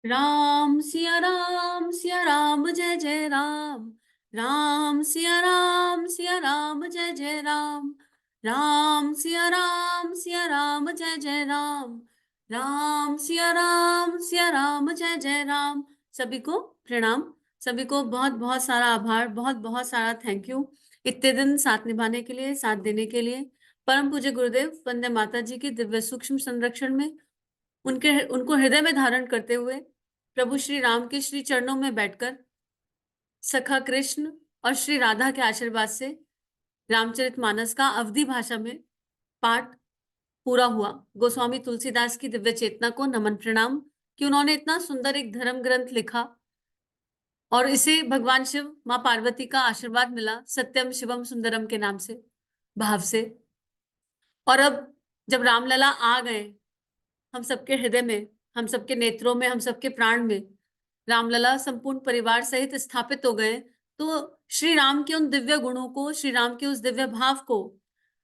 राम सिया राम जय जय राम। राम सिया राम जय जय राम। राम सिया राम जय जय राम। राम सिया राम जय जय राम। सभी को प्रणाम। सभी को बहुत बहुत सारा आभार, बहुत बहुत सारा थैंक यू इतने दिन साथ निभाने के लिए, साथ देने के लिए। परम पूज्य गुरुदेव वंदे माता जी की दिव्य सूक्ष्म संरक्षण में, उनके उनको हृदय में धारण करते हुए, प्रभु श्री राम के श्री चरणों में बैठकर सखा कृष्ण और श्री राधा के आशीर्वाद से रामचरितमानस का अवधी भाषा में पाठ पूरा हुआ। गोस्वामी तुलसीदास की दिव्य चेतना को नमन प्रणाम कि उन्होंने इतना सुंदर एक धर्म ग्रंथ लिखा और इसे भगवान शिव माँ पार्वती का आशीर्वाद मिला, सत्यम शिवम सुंदरम के नाम से, भाव से। और अब जब रामलला आ गए हम सबके हृदय में, हम सबके नेत्रों में, हम सबके प्राण में, रामलला संपूर्ण परिवार सहित स्थापित हो गए, तो श्री राम के उन दिव्य गुणों को, श्री राम के उस दिव्य भाव को,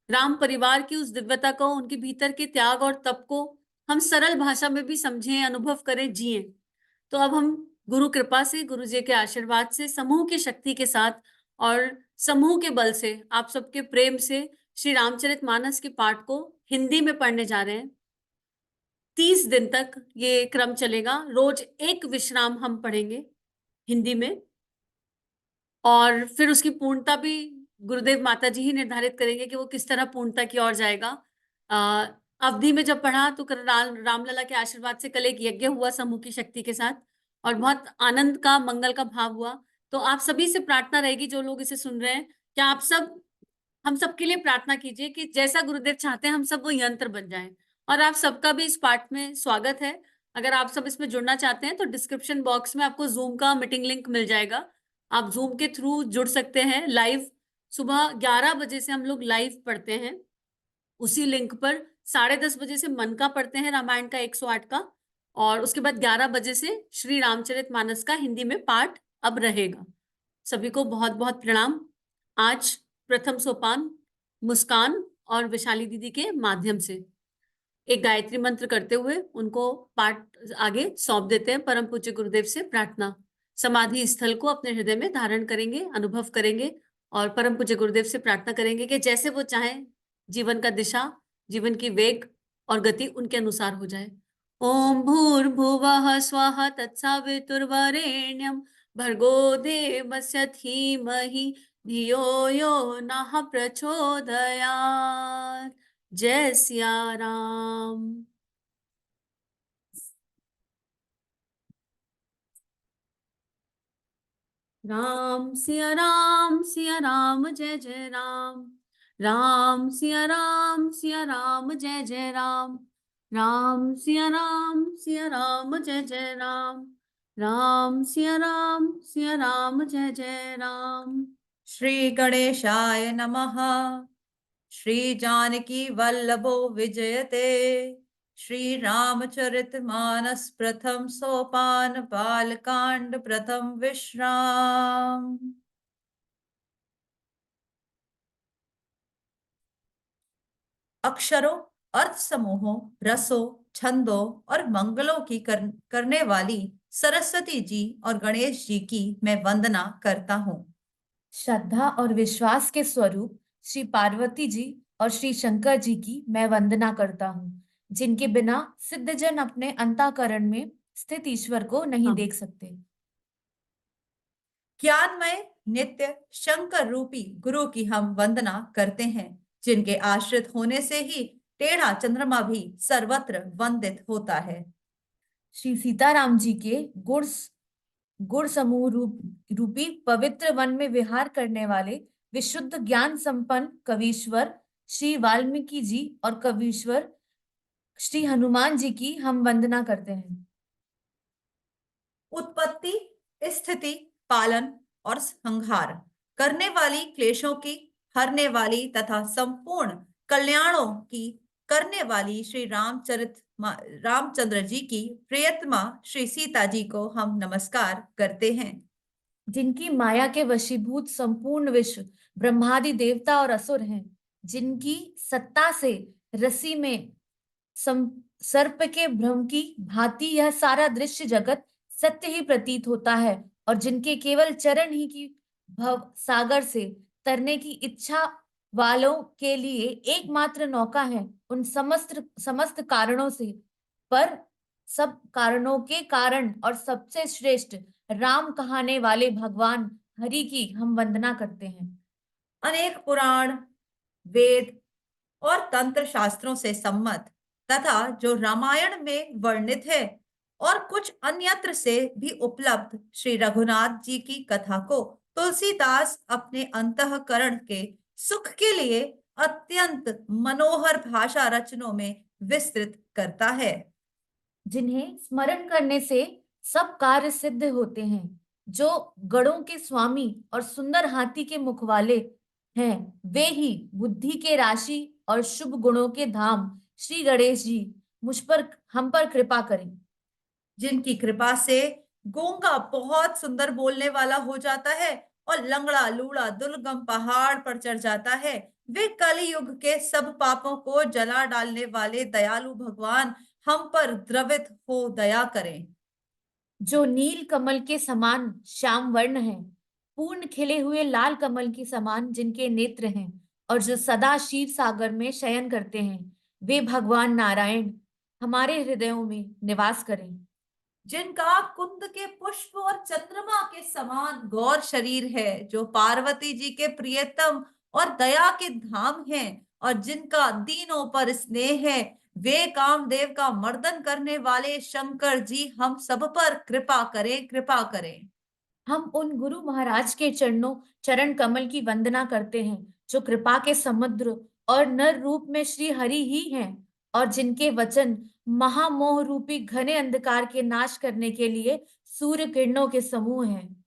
राम परिवार की उस दिव्यता को, उनके भीतर के त्याग और तप को हम सरल भाषा में भी समझें, अनुभव करें, जिए। तो अब हम गुरु कृपा से, गुरु जी के आशीर्वाद से, समूह की शक्ति के साथ और समूह के बल से, आप सबके प्रेम से श्री रामचरितमानस के पाठ को हिंदी में पढ़ने जा रहे हैं। 30 दिन तक ये क्रम चलेगा। रोज एक विश्राम हम पढ़ेंगे हिंदी में, और फिर उसकी पूर्णता भी गुरुदेव माता जी ही निर्धारित करेंगे कि वो किस तरह पूर्णता की ओर जाएगा। अवधि में जब पढ़ा तो रामलला के आशीर्वाद से कल एक यज्ञ हुआ समूह की शक्ति के साथ, और बहुत आनंद का, मंगल का भाव हुआ। तो आप सभी से प्रार्थना रहेगी, जो लोग इसे सुन रहे हैं, क्या आप सब हम सबके लिए प्रार्थना कीजिए कि जैसा गुरुदेव चाहते हैं हम सब वो यंत्र बन जाएं। और आप सबका भी इस पाठ में स्वागत है। अगर आप सब इसमें जुड़ना चाहते हैं तो डिस्क्रिप्शन बॉक्स में आपको जूम का मीटिंग लिंक मिल जाएगा। आप जूम के थ्रू जुड़ सकते हैं लाइव। सुबह 11 बजे से हम लोग लाइव पढ़ते हैं उसी लिंक पर। 10:30 बजे से मन का पढ़ते हैं, रामायण का 108 का, और उसके बाद 11 बजे से श्री रामचरितमानस का हिंदी में पाठ अब रहेगा। सभी को बहुत बहुत प्रणाम। आज प्रथम सोपान मुस्कान और विशाली दीदी के माध्यम से एक गायत्री मंत्र करते हुए उनको पाठ आगे सौंप देते हैं। परम पूज्य गुरुदेव से प्रार्थना। समाधि स्थल को अपने हृदय में धारण करेंगे, अनुभव करेंगे, और परम पूज्य गुरुदेव से प्रार्थना करेंगे कि जैसे वो चाहें जीवन का दिशा, जीवन की वेग और गति उनके अनुसार हो जाए। ओम भूर्भुवः स्वः तत्सवितुर्वरेण्यं भर्गो देवस्य धीमहि धियो यो नः प्रचोदयात्। जय सिया राम। राम सिया राम जय जय राम। राम सिया राम जय जय राम। राम सिया राम जय जय राम। राम सिया राम जय जय राम। श्री गणेशाय नमः। श्री जानकी वल्लभो विजयते। श्री रामचरितमानस प्रथम सोपान बालकांड प्रथम विश्राम। अक्षरों, अर्थ समूहों, रसों, छंदों और मंगलों की करने वाली सरस्वती जी और गणेश जी की मैं वंदना करता हूँ। श्रद्धा और विश्वास के स्वरूप श्री पार्वती जी और श्री शंकर जी की मैं वंदना करता हूँ, जिनके बिना सिद्धजन अपने अंतःकरण में स्थित ईश्वर को नहीं हाँ। देख सकते। ज्ञानमय नित्य शंकर रूपी गुरु की हम वंदना करते हैं, जिनके आश्रित होने से ही टेढ़ा चंद्रमा भी सर्वत्र वंदित होता है। श्री सीताराम जी के गुण समूह रूपी पवित्र वन में विहार करने वाले विशुद्ध ज्ञान संपन्न कवीश्वर श्री वाल्मीकि जी और कवीश्वर श्री हनुमान जी की हम वंदना करते हैं। उत्पत्ति, स्थिति, पालन और संहार करने वाली, क्लेशों की हरने वाली तथा संपूर्ण कल्याणों की करने वाली श्री रामचंद्र जी की प्रियतमा श्री सीता जी को हम नमस्कार करते हैं। जिनकी माया के वशीभूत संपूर्ण विश्व ब्रह्मादि देवता और असुर हैं, जिनकी सत्ता से रसी में सर्प के भ्रम की भांति यह सारा दृश्य जगत सत्य ही प्रतीत होता है, और जिनके केवल चरण ही की भव सागर से तरने की इच्छा वालों के लिए एकमात्र नौका है, उन समस्त समस्त कारणों से पर सब कारणों के कारण और सबसे श्रेष्ठ राम कहाने वाले भगवान हरि की हम वंदना करते हैं। अनेक पुराण, वेद और तंत्र शास्त्रों से सम्मत तथा जो रामायण में वर्णित है और कुछ अन्यत्र से भी उपलब्ध श्री रघुनाथ जी की कथा को तुलसीदास अपने अंतःकरण के सुख के लिए अत्यंत मनोहर भाषा रचनों में विस्तृत करता है, जिन्हें स्मरण करने से सब कार्य सिद्ध होते हैं, जो गणों के स्वामी और सुंदर हाथी के मुख वाले हैं, वे ही बुद्धि के राशि और शुभ गुणों के धाम श्री गणेश जी मुझ पर हम पर कृपा करें। जिनकी कृपा से गूंगा बहुत सुंदर बोलने वाला हो जाता है और लंगड़ा लूड़ा दुर्गम पहाड़ पर चढ़ जाता है। वे कलयुग के सब पापों को जला डालने वाले दयालु भगवान हम पर द्रवित हो दया करें। जो नील कमल के समान श्याम वर्ण है, पूर्ण खिले हुए लाल कमल के समान जिनके नेत्र हैं, और जो सदा क्षीर सागर में शयन करते हैं, वे भगवान नारायण हमारे हृदयों में निवास करें। जिनका कुंद के पुष्प और चंद्रमा के समान गौर शरीर है, जो पार्वती जी के प्रियतम और दया के धाम हैं, और जिनका दीनों पर स्नेह है, वे कामदेव का मर्दन करने वाले शंकर जी हम सब पर कृपा करें, कृपा करें। हम उन गुरु महाराज के चरण कमल की वंदना करते हैं, जो कृपा के समुद्र और नर रूप में श्री हरि ही हैं, और जिनके वचन महामोह रूपी घने अंधकार के नाश करने के लिए सूर्य किरणों के समूह हैं।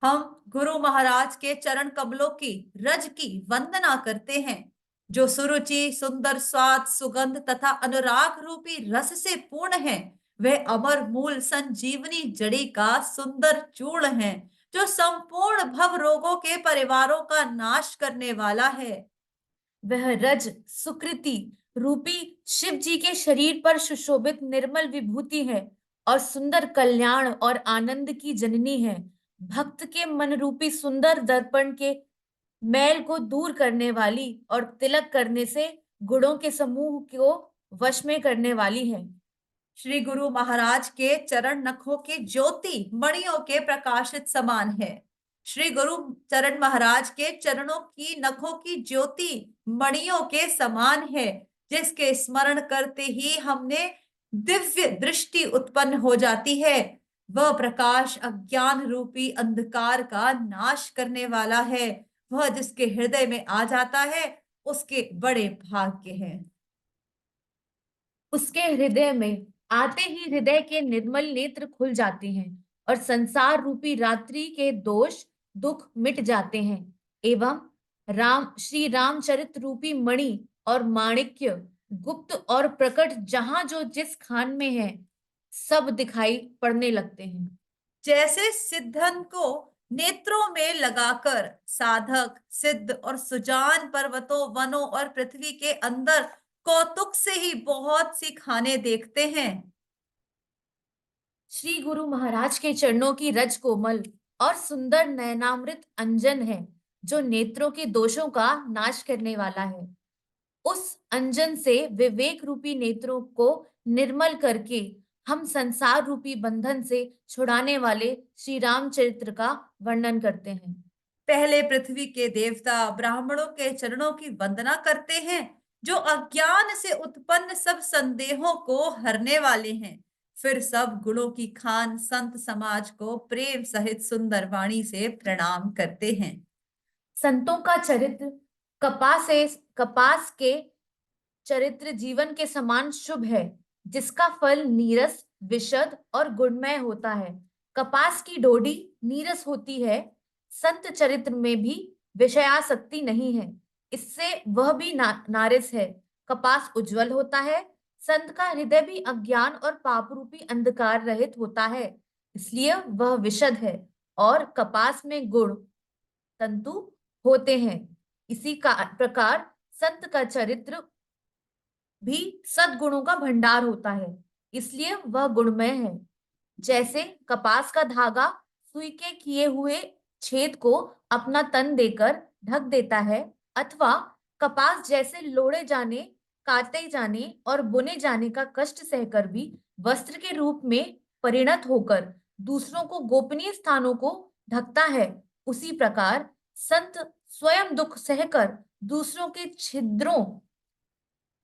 हम गुरु महाराज के चरण कमलों की रज की वंदना करते हैं, जो सुरुचि सुंदर स्वाद सुगंध तथा अनुराग रूपी रस से पूर्ण है। वह अमर मूल संजीवनी जड़ी का सुंदर चूर्ण है, जो संपूर्ण भव रोगों के परिवारों का नाश करने वाला है। वह रज सुकृति रूपी शिव जी के शरीर पर सुशोभित निर्मल विभूति है, और सुंदर कल्याण और आनंद की जननी है। भक्त के मन रूपी सुंदर दर्पण के मैल को दूर करने वाली और तिलक करने से गुणों के समूह को वश में करने वाली है। श्री गुरु महाराज के चरण नखों के ज्योति मणियों के प्रकाशित समान है। श्री गुरु चरण महाराज के चरणों की नखों की ज्योति मणियों के समान है, जिसके स्मरण करते ही हमने दिव्य दृष्टि उत्पन्न हो जाती है। वह प्रकाश अज्ञान रूपी अंधकार का नाश करने वाला है। वह जिसके हृदय में आ जाता है, उसके बड़े भाग्य हैं। उसके हृदय में आते ही हृदय के निर्मल नेत्र खुल जाते हैं, और संसार रूपी रात्रि के दोष दुख मिट जाते हैं, एवं श्री रामचरित रूपी मणि और माणिक्य गुप्त और प्रकट जहां जो जिस खान में है, सब दिखाई पड़ने लगते हैं। जैसे सिद्धन को नेत्रों में लगाकर साधक सिद्ध और सुजान पर्वतों वनों और पृथ्वी के अंदर कौतुक से ही बहुत सी खाने देखते हैं। श्री गुरु महाराज के चरणों की रज कोमल और सुंदर नयनामृत अंजन है, जो नेत्रों के दोषों का नाश करने वाला है। उस अंजन से विवेक रूपी नेत्रों को निर्मल करके हम संसार रूपी बंधन से छुड़ाने वाले श्री रामचरित्र का वर्णन करते हैं। पहले पृथ्वी के देवता ब्राह्मणों के चरणों की वंदना करते हैं, जो अज्ञान से उत्पन्न सब संदेहों को हरने वाले हैं। फिर सब गुणों की खान संत समाज को प्रेम सहित सुंदर वाणी से प्रणाम करते हैं। संतों का चरित्र कपास के चरित्र जीवन के समान शुभ है, जिसका फल नीरस विशद और गुणमय होता है। कपास की डोडी नीरस होती है, संत चरित्र में भी विषयासक्ति नहीं है, इससे वह भी नारिस है। कपास उज्जवल होता है, संत का हृदय भी अज्ञान और पाप रूपी अंधकार रहित होता है, इसलिए वह विशद है। और कपास में गुण तंतु होते हैं। इसी का प्रकार संत का चरित्र भी सद्गुणों का भंडार होता है, इसलिए वह गुणमय है। जैसे कपास का धागा सुई के किए हुए छेद को अपना तन देकर ढक देता है, अथवा कपास जैसे लोढ़े जाने, काटे जाने और बुने जाने का कष्ट सहकर भी वस्त्र के रूप में परिणत होकर दूसरों को गोपनीय स्थानों को ढकता है, उसी प्रकार संत स्वयं दुख सहकर दूसरों के छिद्रों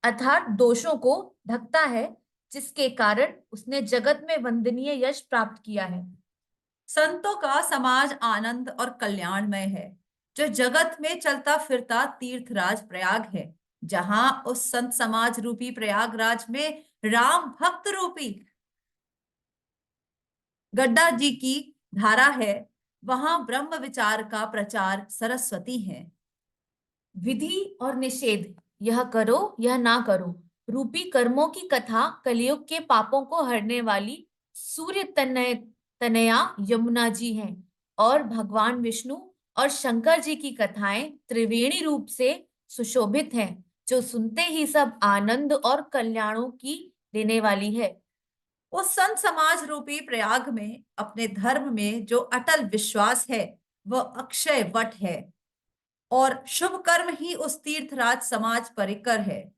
अर्थात दोषों को ढकता है, जिसके कारण उसने जगत में वंदनीय यश प्राप्त किया है। संतों का समाज आनंद और कल्याणमय है, जो जगत में चलता फिरता तीर्थराज प्रयाग है। जहां उस संत समाज रूपी प्रयागराज में राम भक्त रूपी गड्डा जी की धारा है, वहां ब्रह्म विचार का प्रचार सरस्वती है। विधि और निषेध, यह करो यह ना करो रूपी कर्मों की कथा कलयुग के पापों को हरने वाली सूर्य तनया यमुना जी हैं, और भगवान विष्णु और शंकर जी की कथाएं त्रिवेणी रूप से सुशोभित हैं, जो सुनते ही सब आनंद और कल्याणों की देने वाली है। उस संत समाज रूपी प्रयाग में अपने धर्म में जो अटल विश्वास है, वह अक्षय वट है, और शुभ कर्म ही उस तीर्थराज समाज परिकर है।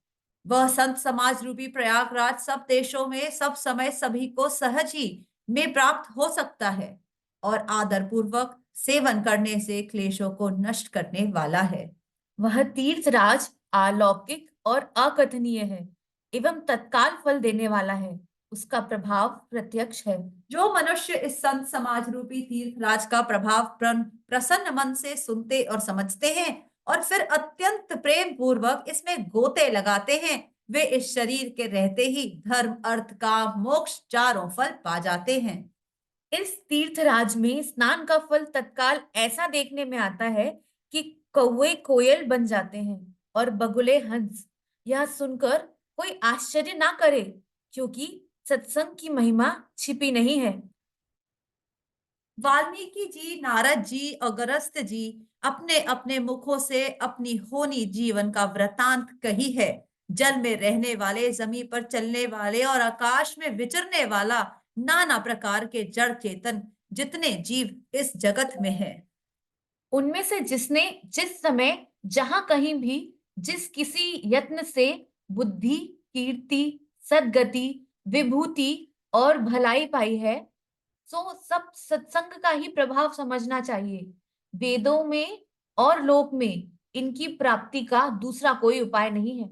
वह संत समाज रूपी प्रयागराज सब देशों में सब समय सभी को सहज ही में प्राप्त हो सकता है, और आदर पूर्वक सेवन करने से क्लेशों को नष्ट करने वाला है। वह तीर्थराज अलौकिक और अकथनीय है एवं तत्काल फल देने वाला है, उसका प्रभाव प्रत्यक्ष है। जो मनुष्य इस संत समाज रूपी तीर्थराज का प्रभाव प्रसन्न मन से सुनते और समझते हैं, और फिर अत्यंत प्रेम पूर्वक इसमें गोते लगाते हैं, वे इस शरीर के रहते ही धर्म अर्थ काम मोक्ष चारों फल पा जाते हैं। इस तीर्थराज में स्नान का फल तत्काल ऐसा देखने में आता है कि कौवे कोयल बन जाते हैं और बगुले हंस। यह सुनकर कोई आश्चर्य ना करे, क्योंकि सत्संग की महिमा छिपी नहीं है। वाल्मीकि जी, नारद जी और गरस्त जी अपने अपने मुखों से अपनी होनी जीवन का वृतांत कही है। जल में रहने वाले, जमीन पर चलने वाले और आकाश में विचरने वाला नाना प्रकार के जड़ चेतन जितने जीव इस जगत में है, उनमें से जिसने जिस समय जहां कहीं भी जिस किसी यत्न से बुद्धि, कीर्ति, सद्गति, विभूति और भलाई पाई है, सो सब सत्संग का ही प्रभाव समझना चाहिए। वेदों में और लोक में इनकी प्राप्ति का दूसरा कोई उपाय नहीं है।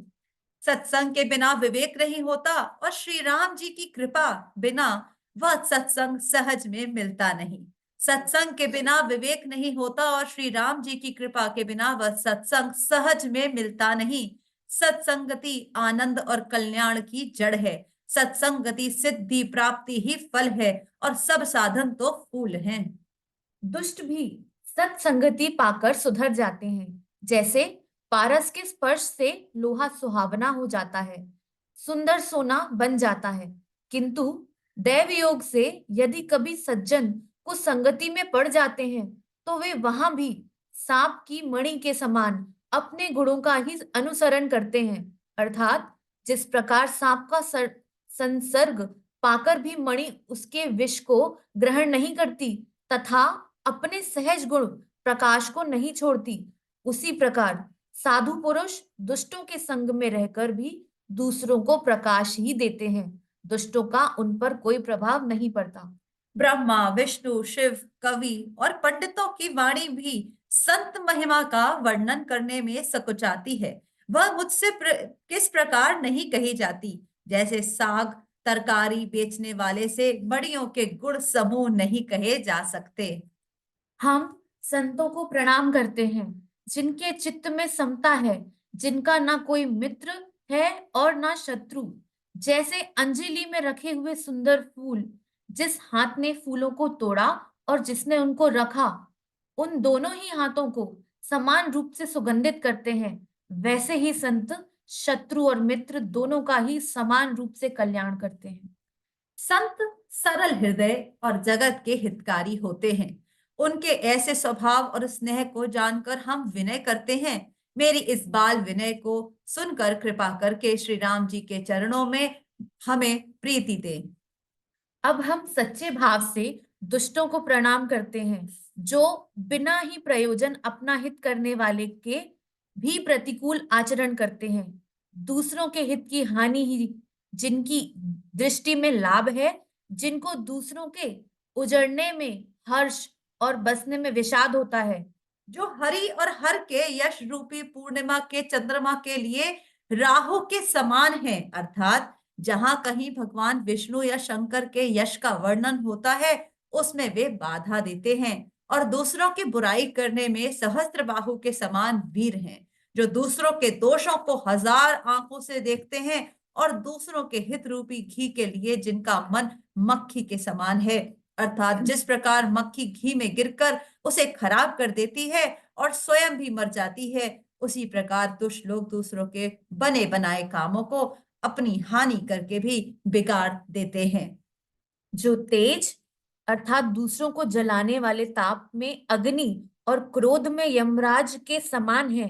सत्संग के बिना विवेक नहीं होता, और श्री राम जी की कृपा बिना वह सत्संग सहज में मिलता नहीं। सत्संग के बिना विवेक नहीं होता, और श्री राम जी की कृपा के बिना वह सत्संग सहज में मिलता नहीं। सत्संगति आनंद और कल्याण की जड़ है। सत्संगति सिद्धि प्राप्ति ही फल है, और सब साधन तो फूल हैं। दुष्ट भी सत्संगति पाकर सुधर जाते हैं, जैसे पारस के स्पर्श से लोहा सुहावना हो जाता है, सुंदर सोना बन जाता है। किंतु दैव योग से यदि कभी सज्जन कुछ संगति में पड़ जाते हैं, तो वे वहां भी सांप की मणि के समान अपने गुणों का ही अनुसरण करते हैं। अर्थात जिस प्रकार सांप का संसर्ग पाकर भी मणि उसके विष को ग्रहण नहीं करती तथा अपने सहज गुण प्रकाश को नहीं छोड़ती, उसी प्रकार साधु पुरुष दुष्टों के संग में रहकर भी दूसरों को प्रकाश ही देते हैं। दुष्टों का उन पर कोई प्रभाव नहीं पड़ता। ब्रह्मा विष्णु शिव कवि और पंडितों की वाणी भी संत महिमा का वर्णन करने में सकुचाती है। वह मुझसे किस प्रकार नहीं कही जाती, जैसे साग तरकारी बेचने वाले से मड़ियों के गुण समूह नहीं कहे जा सकते। हम संतों को प्रणाम करते हैं, जिनके चित्त में समता है, जिनका ना कोई मित्र है और ना शत्रु। जैसे अंजलि में रखे हुए सुंदर फूल, जिस हाथ ने फूलों को तोड़ा और जिसने उनको रखा, उन दोनों ही हाथों को समान रूप से सुगंधित करते हैं, वैसे ही संत शत्रु और मित्र दोनों का ही समान रूप से कल्याण करते हैं। संत सरल हृदय और जगत के हितकारी होते हैं। उनके ऐसे स्वभाव और स्नेह को जानकर हम विनय करते हैं। मेरी इस बाल विनय को सुनकर कृपा करके श्री राम जी के चरणों में हमें प्रीति दें। अब हम सच्चे भाव से दुष्टों को प्रणाम करते हैं, जो बिना ही प्रयोजन अपना हित करने वाले के भी प्रतिकूल आचरण करते हैं। दूसरों के हित की हानि ही जिनकी दृष्टि में लाभ है, जिनको दूसरों के उजड़ने में हर्ष और बसने में विषाद होता है, जो हरि और हर के यश रूपी पूर्णिमा के चंद्रमा के लिए राहु के समान है, अर्थात जहां कहीं भगवान विष्णु या शंकर के यश का वर्णन होता है उसमें वे बाधा देते हैं, और दूसरों की बुराई करने में सहस्त्रबाहु के समान वीर हैं, जो दूसरों के दोषों को हजार आंखों से देखते हैं और दूसरों के हित रूपी घी के लिए जिनका मन मक्खी के समान है, अर्थात जिस प्रकार मक्खी घी में गिरकर उसे खराब कर देती है और स्वयं भी मर जाती है, उसी प्रकार दुष्ट लोग दूसरों के बने बनाए कामों को अपनी हानि करके भी बिगाड़ देते हैं। जो तेज अर्थात दूसरों को जलाने वाले ताप में अग्नि और क्रोध में यमराज के समान है,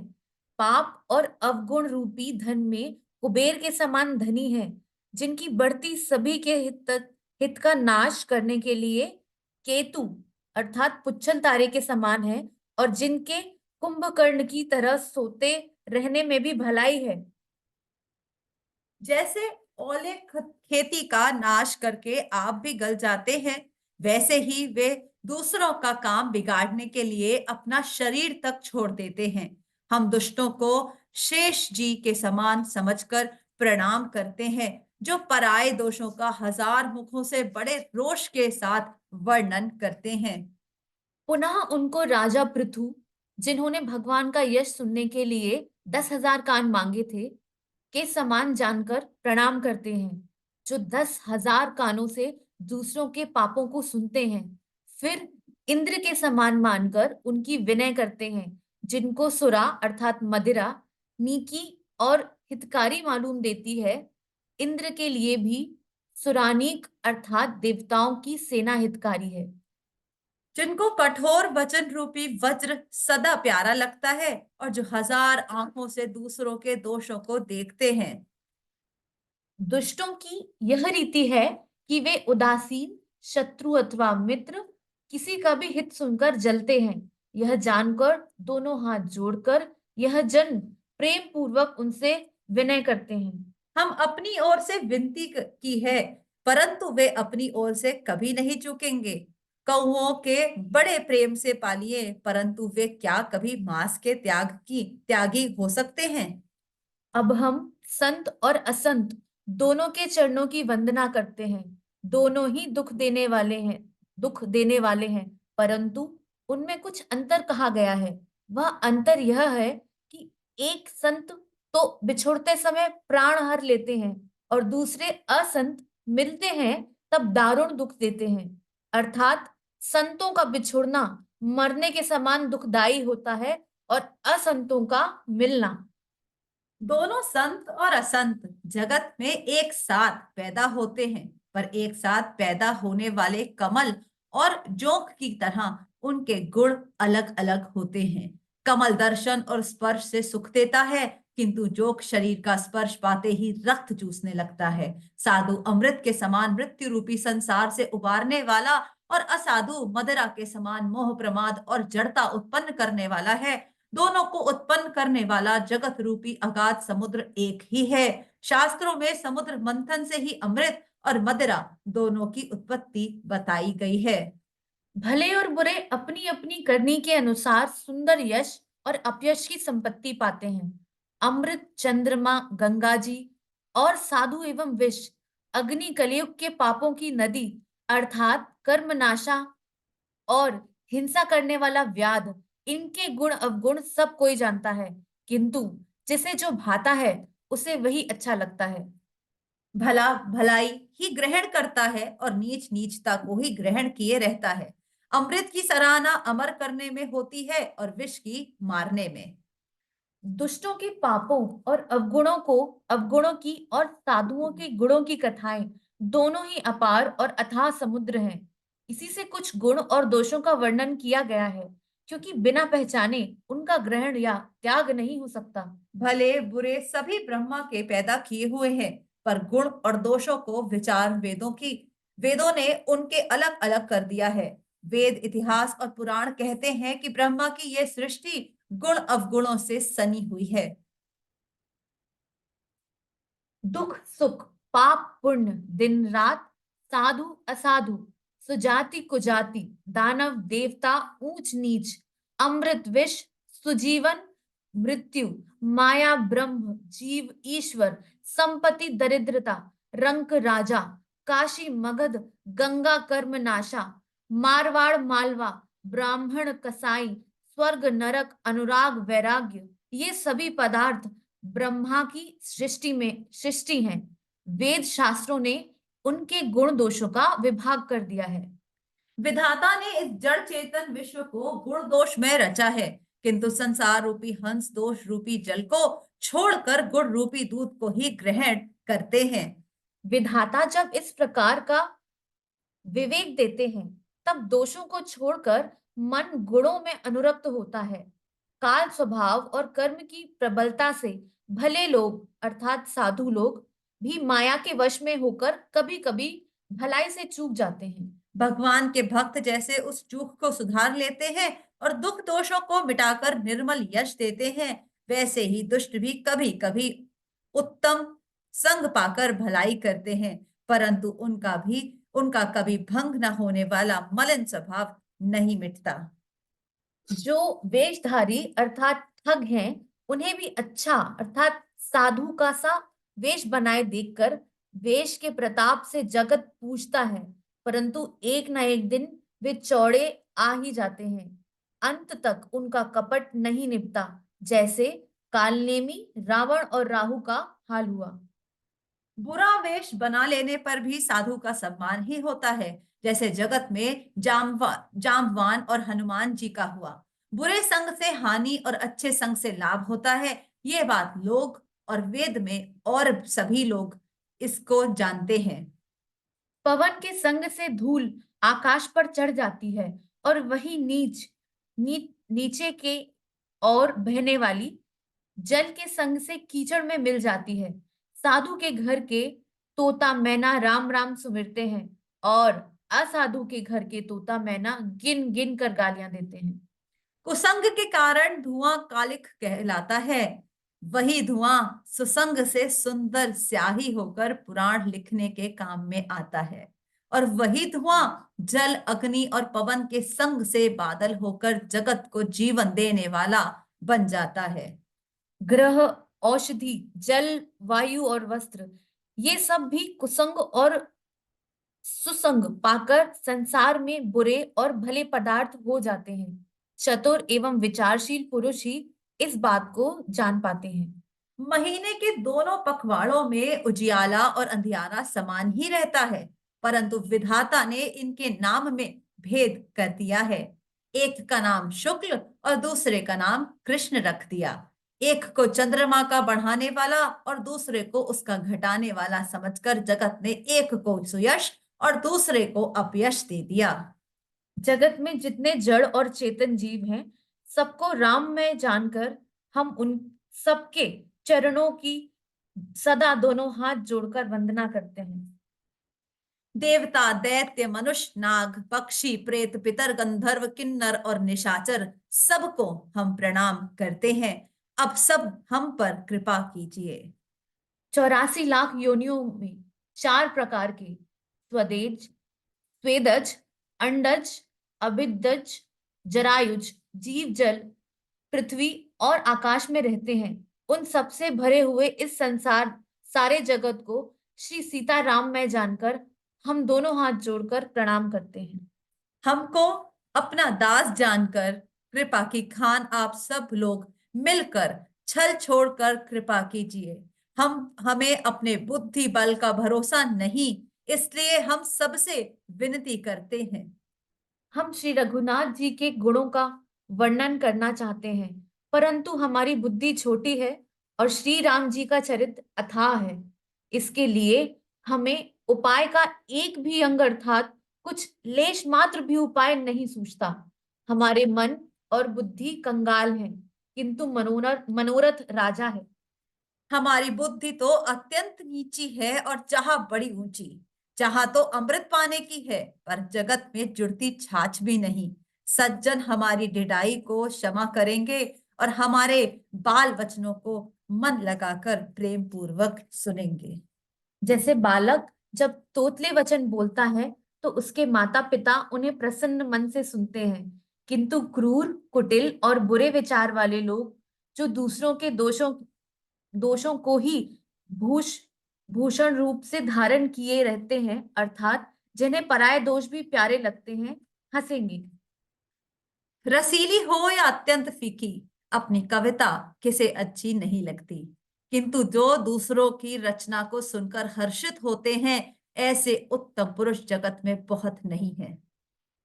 पाप और अवगुण रूपी धन में कुबेर के समान धनी है, जिनकी बढ़ती सभी के हित का नाश करने के लिए केतु अर्थात पुच्छल तारे के समान है, और जिनके कुंभकर्ण की तरह सोते रहने में भी भलाई है। जैसे ओले खेती का नाश करके आप भी गल जाते हैं, वैसे ही वे दूसरों का काम बिगाड़ने के लिए अपना शरीर तक छोड़ देते हैं। हम दुष्टों को शेष जी के समान समझकर प्रणाम करते हैं, जो पराये दोषों का हजार मुखों से बड़े रोष के साथ वर्णन करते हैं। पुनः उनको राजा पृथु, जिन्होंने भगवान का यश सुनने के लिए 10,000 कान मांगे थे, के समान जानकर प्रणाम करते हैं, जो 10,000 कानों से दूसरों के पापों को सुनते हैं। फिर इंद्र के समान मानकर उनकी विनय करते हैं, जिनको सुरा अर्थात मदिरा नीकी और हितकारी मालूम देती है। इंद्र के लिए भी सुरानीक अर्थात देवताओं की सेना हितकारी है। जिनको कठोर वचन रूपी वज्र सदा प्यारा लगता है और जो हजार आंखों से दूसरों के दोषों को देखते हैं। दुष्टों की यह रीति है कि वे उदासीन शत्रु अथवा मित्र किसी का भी हित सुनकर जलते हैं। यह जानकर दोनों हाथ जोड़कर यह जन प्रेम पूर्वक उनसे विनय करते हैं। हम अपनी ओर से विनती की है, परंतु वे अपनी ओर से कभी नहीं चूकेंगे। कौओं के बड़े प्रेम से पालिए, परंतु वे क्या कभी मांस के त्यागी हो सकते हैं। अब हम संत और असंत दोनों के चरणों की वंदना करते हैं। दोनों ही दुख देने वाले हैं, परंतु उनमें कुछ अंतर कहा गया है। वह अंतर यह है कि एक संत तो बिछुड़ते समय प्राण हर लेते हैं और दूसरे असंत मिलते हैं तब दारुण दुख देते हैं। अर्थात संतों का बिछुड़ना मरने के समान दुखदाई होता है और असंतों का मिलना। दोनों संत और असंत जगत में एक साथ पैदा होते हैं, पर एक साथ पैदा होने वाले कमल और जोंक की तरह उनके गुण अलग अलग होते हैं। कमल दर्शन और स्पर्श से सुख देता है, किंतु जोंक शरीर का स्पर्श पाते ही रक्त चूसने लगता है। साधु अमृत के समान मृत्यु रूपी संसार से उबारने वाला और असाधु मदिरा के समान मोह प्रमाद और जड़ता उत्पन्न करने वाला है। दोनों को उत्पन्न करने वाला जगत रूपी अगाध समुद्र एक ही है। शास्त्रों में समुद्र मंथन से ही अमृत और मदिरा दोनों की उत्पत्ति बताई गई है। भले और बुरे अपनी अपनी करनी के अनुसार सुंदर यश और अपयश की संपत्ति पाते हैं। अमृत चंद्रमा गंगा जी और साधु एवं विष अग्नि कलयुग के पापों की नदी अर्थात कर्मनाशा और हिंसा करने वाला व्याध, इनके गुण अवगुण सब कोई जानता है, किंतु जिसे जो भाता है उसे वही अच्छा लगता है। भला भलाई ही ग्रहण करता है और नीच नीचता को ही ग्रहण किए रहता है। अमृत की सराहना अमर करने में होती है और विष की मारने में। दुष्टों के पापों और अवगुणों की और साधुओं के गुणों की कथाएं दोनों ही अपार और अथाह समुद्र हैं। इसी से कुछ गुण और दोषों का वर्णन किया गया है, क्योंकि बिना पहचाने उनका ग्रहण या त्याग नहीं हो सकता। भले बुरे सभी ब्रह्मा के पैदा किए हुए हैं, पर गुण और दोषों को विचार वेदों ने उनके अलग अलग कर दिया है। वेद, इतिहास और पुराण कहते हैं कि ब्रह्मा की यह सृष्टि गुण अवगुणों से सनी हुई है। दुख सुख, पाप पुण्य, दिन रात, साधु असाधु, सुजाति कुजाति, दानव देवता, ऊंच नीच, अमृत विष, सुजीवन मृत्यु, माया ब्रह्म, जीव ईश्वर, संपत्ति दरिद्रता, रंक राजा, काशी मगध, गंगा कर्म नाशा, मारवाड़ मालवा, ब्राह्मण कसाई, स्वर्ग नरक, अनुराग वैराग्य, ये सभी पदार्थ ब्रह्मा की सृष्टि हैं। वेद शास्त्रों ने उनके गुण दोषों का विभाग कर दिया है। विधाता ने इस जड़ चेतन विश्व को गुण दोष में रचा है, किंतु संसार रूपी हंस दोष रूपी जल को छोड़कर गुण रूपी दूध को ही ग्रहण करते हैं। विधाता जब इस प्रकार का विवेक देते हैं, तब दोषों को छोड़कर मन गुणों में अनुरक्त होता है। काल स्वभाव और कर्म की प्रबलता से भले लोग अर्थात साधु लोग भी माया के वश में होकर कभी कभी भलाई से चूक जाते हैं। भगवान के भक्त जैसे उस चूक को सुधार लेते हैं और दुख दोषों को मिटाकर निर्मल यश देते हैं, वैसे ही दुष्ट भी कभी कभी उत्तम संग पाकर भलाई करते हैं, परंतु उनका कभी भंग न होने वाला मलिन स्वभाव नहीं मिटता। जो वेशधारी अर्थात ठग हैं, उन्हें भी अच्छा अर्थात साधु का सा वेश बनाए देखकर वेश के प्रताप से जगत पूजता है, परंतु एक ना एक दिन वे चौड़े आ ही जाते हैं। अंत तक उनका कपट नहीं निभता, जैसे कालनेमी रावण और राहु का हाल हुआ। बुरा वेश बना लेने पर भी साधु का सम्मान ही होता है, जैसे जगत में जामवान और हनुमान जी का हुआ। बुरे संग से हानि और अच्छे संग से लाभ होता है, ये बात लोग और वेद में और सभी लोग इसको जानते हैं। पवन के संग से धूल आकाश पर चढ़ जाती है और वही नीचे के और बहने वाली जल के संग से कीचड़ में मिल जाती है। साधु के घर के तोता मैना राम राम सुमिरते हैं और असाधु के घर के तोता मैना गिन गिन कर गालियां देते हैं। कुसंग के कारण धुआं कालिख कहलाता है, वही धुआं सुसंग से सुंदर स्याही होकर पुराण लिखने के काम में आता है, और वही धुआं जल अग्नि और पवन के संग से बादल होकर जगत को जीवन देने वाला बन जाता है। ग्रह, औषधि, जल, वायु और वस्त्र, ये सब भी कुसंग और सुसंग पाकर संसार में बुरे और भले पदार्थ हो जाते हैं। चतुर एवं विचारशील पुरुष ही इस बात को जान पाते हैं। महीने के दोनों पखवाड़ों में उजियाला और अंधियारा समान ही रहता है, परंतु विधाता ने इनके नाम में भेद कर दिया है। एक का नाम शुक्ल और दूसरे का नाम कृष्ण रख दिया। एक को चंद्रमा का बढ़ाने वाला और दूसरे को उसका घटाने वाला समझकर जगत ने एक को सुयश और दूसरे को अपयश दे दिया। जगत में जितने जड़ और चेतन जीव हैं, सबको राम में जानकर हम उन सबके चरणों की सदा दोनों हाथ जोड़कर वंदना करते हैं। देवता, दैत्य, मनुष्य, नाग, पक्षी, प्रेत, पितर, गंधर्व, किन्नर और निशाचर सबको हम प्रणाम करते हैं। अब सब हम पर कृपा कीजिए। 84 लाख योनियों में 4 प्रकार के स्वदेज, स्वेदज, अंडज, अभिदज, जरायुज जीव जल, पृथ्वी और आकाश में रहते हैं। उन सबसे भरे हुए इस संसार सारे जगत को श्री सीताराम में जानकर हम दोनों हाथ जोड़कर प्रणाम करते हैं। हमको अपना दास जानकर कृपा की खान आप सब लोग मिलकर छल छोड़कर कृपा कीजिए। हमें अपने बुद्धि बल का भरोसा नहीं, इसलिए हम सबसे विनती करते हैं। हम श्री रघुनाथ जी के गुणों का वर्णन करना चाहते हैं, परंतु हमारी बुद्धि छोटी है और श्री राम जी का चरित्र अथाह है। इसके लिए हमें उपाय का एक भी अंग अर्थात कुछ लेश मात्र भी उपाय नहीं सूझता। हमारे मन और बुद्धि कंगाल है, किंतु मनोरथ राजा है। हमारी बुद्धि तो अत्यंत नीची है और चाह बड़ी ऊंची। चाह तो अमृत पाने की है, पर जगत में जुड़ती छाछ भी नहीं। सज्जन हमारी ढिठाई को क्षमा करेंगे और हमारे बाल वचनों को मन लगाकर प्रेम पूर्वक सुनेंगे। जैसे बालक जब तोतले वचन बोलता है तो उसके माता पिता उन्हें प्रसन्न मन से सुनते हैं, किंतु क्रूर, कुटिल और बुरे विचार वाले लोग जो दूसरों के दोषों दोषों को ही भूष भूषण रूप से धारण किए रहते हैं, अर्थात जिन्हें पराये दोष भी प्यारे लगते हैं, हंसेंगे। रसीली हो या अत्यंत फीकी, अपनी कविता किसे अच्छी नहीं लगती, किंतु जो दूसरों की रचना को सुनकर हर्षित होते हैं, ऐसे उत्तम पुरुष जगत में बहुत नहीं है।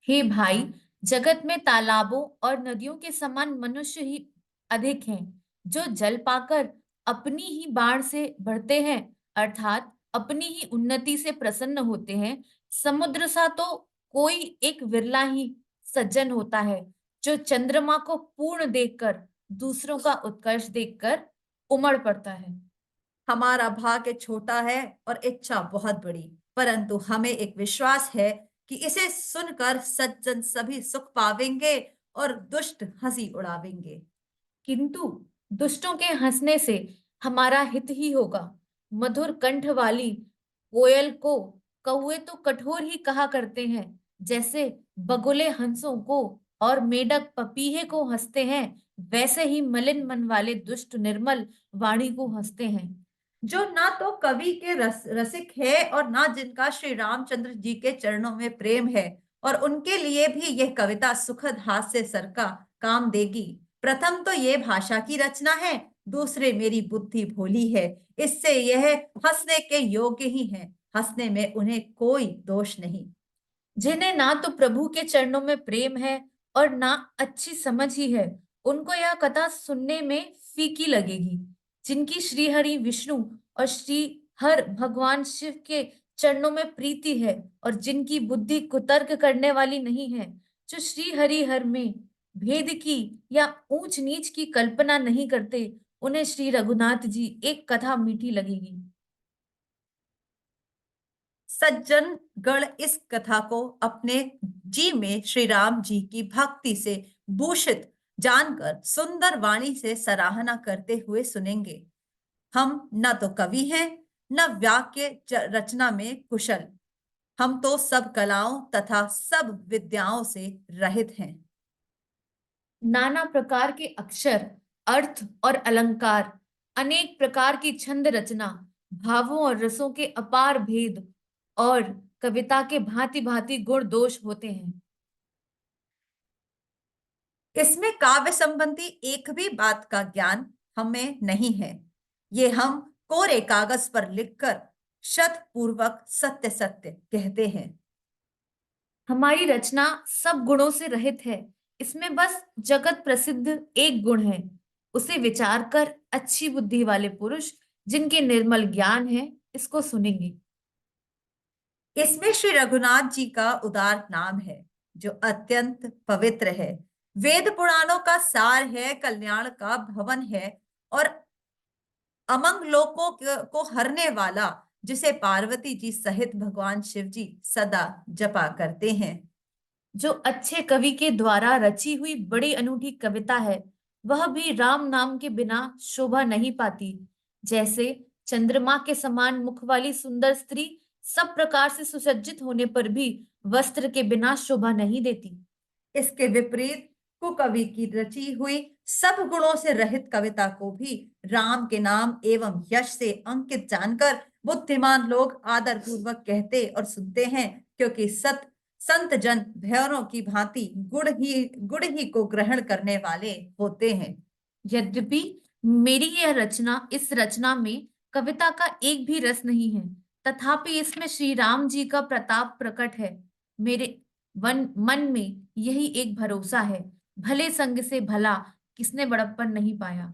हे भाई, जगत में तालाबों और नदियों के समान मनुष्य ही अधिक हैं, जो जल पाकर अपनी ही बाढ़ से बढ़ते हैं, अर्थात अपनी ही उन्नति से प्रसन्न होते हैं। समुद्र सा तो कोई एक विरला ही सज्जन होता है, जो चंद्रमा को पूर्ण देखकर दूसरों का उत्कर्ष देखकर उमड़ पड़ता है। हमारा भाग्य छोटा है और इच्छा बहुत बड़ी, परंतु हमें एक विश्वास है कि इसे सुनकर सज्जन सभी सुख पावेंगे और दुष्ट हंसी उड़ावेंगे। किंतु दुष्टों के हंसने से हमारा हित ही होगा। मधुर कंठ वाली कोयल को कौवे तो कठोर ही कहा करते हैं, जैसे बगुले हंसों को और मेढक पपीहे को हंसते हैं, वैसे ही मलिन मन वाले दुष्ट निर्मल वाणी को हंसते हैं। जो ना तो कवि के रसिक है और ना जिनका श्री रामचंद्र जी के चरणों में प्रेम है, और उनके लिए भी यह कविता सुखद हास्य सर का काम देगी। प्रथम तो ये भाषा की रचना है, दूसरे मेरी बुद्धि भोली है, इससे यह हंसने के योग्य ही है। हंसने में उन्हें कोई दोष नहीं। जिन्हें ना तो प्रभु के चरणों में प्रेम है और ना अच्छी समझ ही है, उनको यह कथा सुनने में फीकी लगेगी। जिनकी श्री हरि विष्णु और श्री हर भगवान शिव के चरणों में प्रीति है और जिनकी बुद्धि कुतर्क करने वाली नहीं है, जो श्री हरि हर में भेद की या ऊंच नीच की कल्पना नहीं करते, उन्हें श्री रघुनाथ जी एक कथा मीठी लगेगी। सज्जन गण इस कथा को अपने जी में श्री राम जी की भक्ति से भूषित जानकर सुंदर वाणी से सराहना करते हुए सुनेंगे। हम न तो कवि हैं, न वाक्य रचना में कुशल। हम तो सब कलाओं तथा सब विद्याओं से रहित हैं। नाना प्रकार के अक्षर, अर्थ और अलंकार, अनेक प्रकार की छंद रचना, भावों और रसों के अपार भेद और कविता के भांति भांति गुण दोष होते हैं। इसमें काव्य संबंधी एक भी बात का ज्ञान हमें नहीं है। ये हम कोरे कागज पर लिखकर शत पूर्वक सत्य सत्य कहते हैं। हमारी रचना सब गुणों से रहित है। इसमें बस जगत प्रसिद्ध एक गुण है। उसे विचार कर अच्छी बुद्धि वाले पुरुष, जिनके निर्मल ज्ञान है, इसको सुनेंगे। इसमें श्री रघुनाथ जी का उदार नाम है, जो अत्यंत पवित्र है, वेद पुराणों का सार है, कल्याण का भवन है और अमंग लोकों को हरने वाला, जिसे पार्वती जी सहित भगवान शिव जी सदा जपा करते हैं। जो अच्छे कवि के द्वारा रची हुई बड़ी अनूठी कविता है, वह भी राम नाम के बिना शोभा नहीं पाती। जैसे चंद्रमा के समान मुख वाली सुंदर स्त्री सब प्रकार से सुसज्जित होने पर भी वस्त्र के बिना शोभा नहीं देती। इसके विपरीत कुकवि की रची हुई सब गुणों से रहित कविता को भी राम के नाम एवं यश से अंकित जानकर बुद्धिमान लोग आदर पूर्वक कहते और सुनते हैं, क्योंकि संत जन भैरों की भांति गुण ही को ग्रहण करने वाले होते हैं। यद्यपि मेरी यह रचना, इस रचना में कविता का एक भी रस नहीं है, तथापि इसमें श्री राम जी का प्रताप प्रकट है। मेरे मन में यही एक भरोसा है, भले संग से भला किसने बड़प्पन नहीं पाया।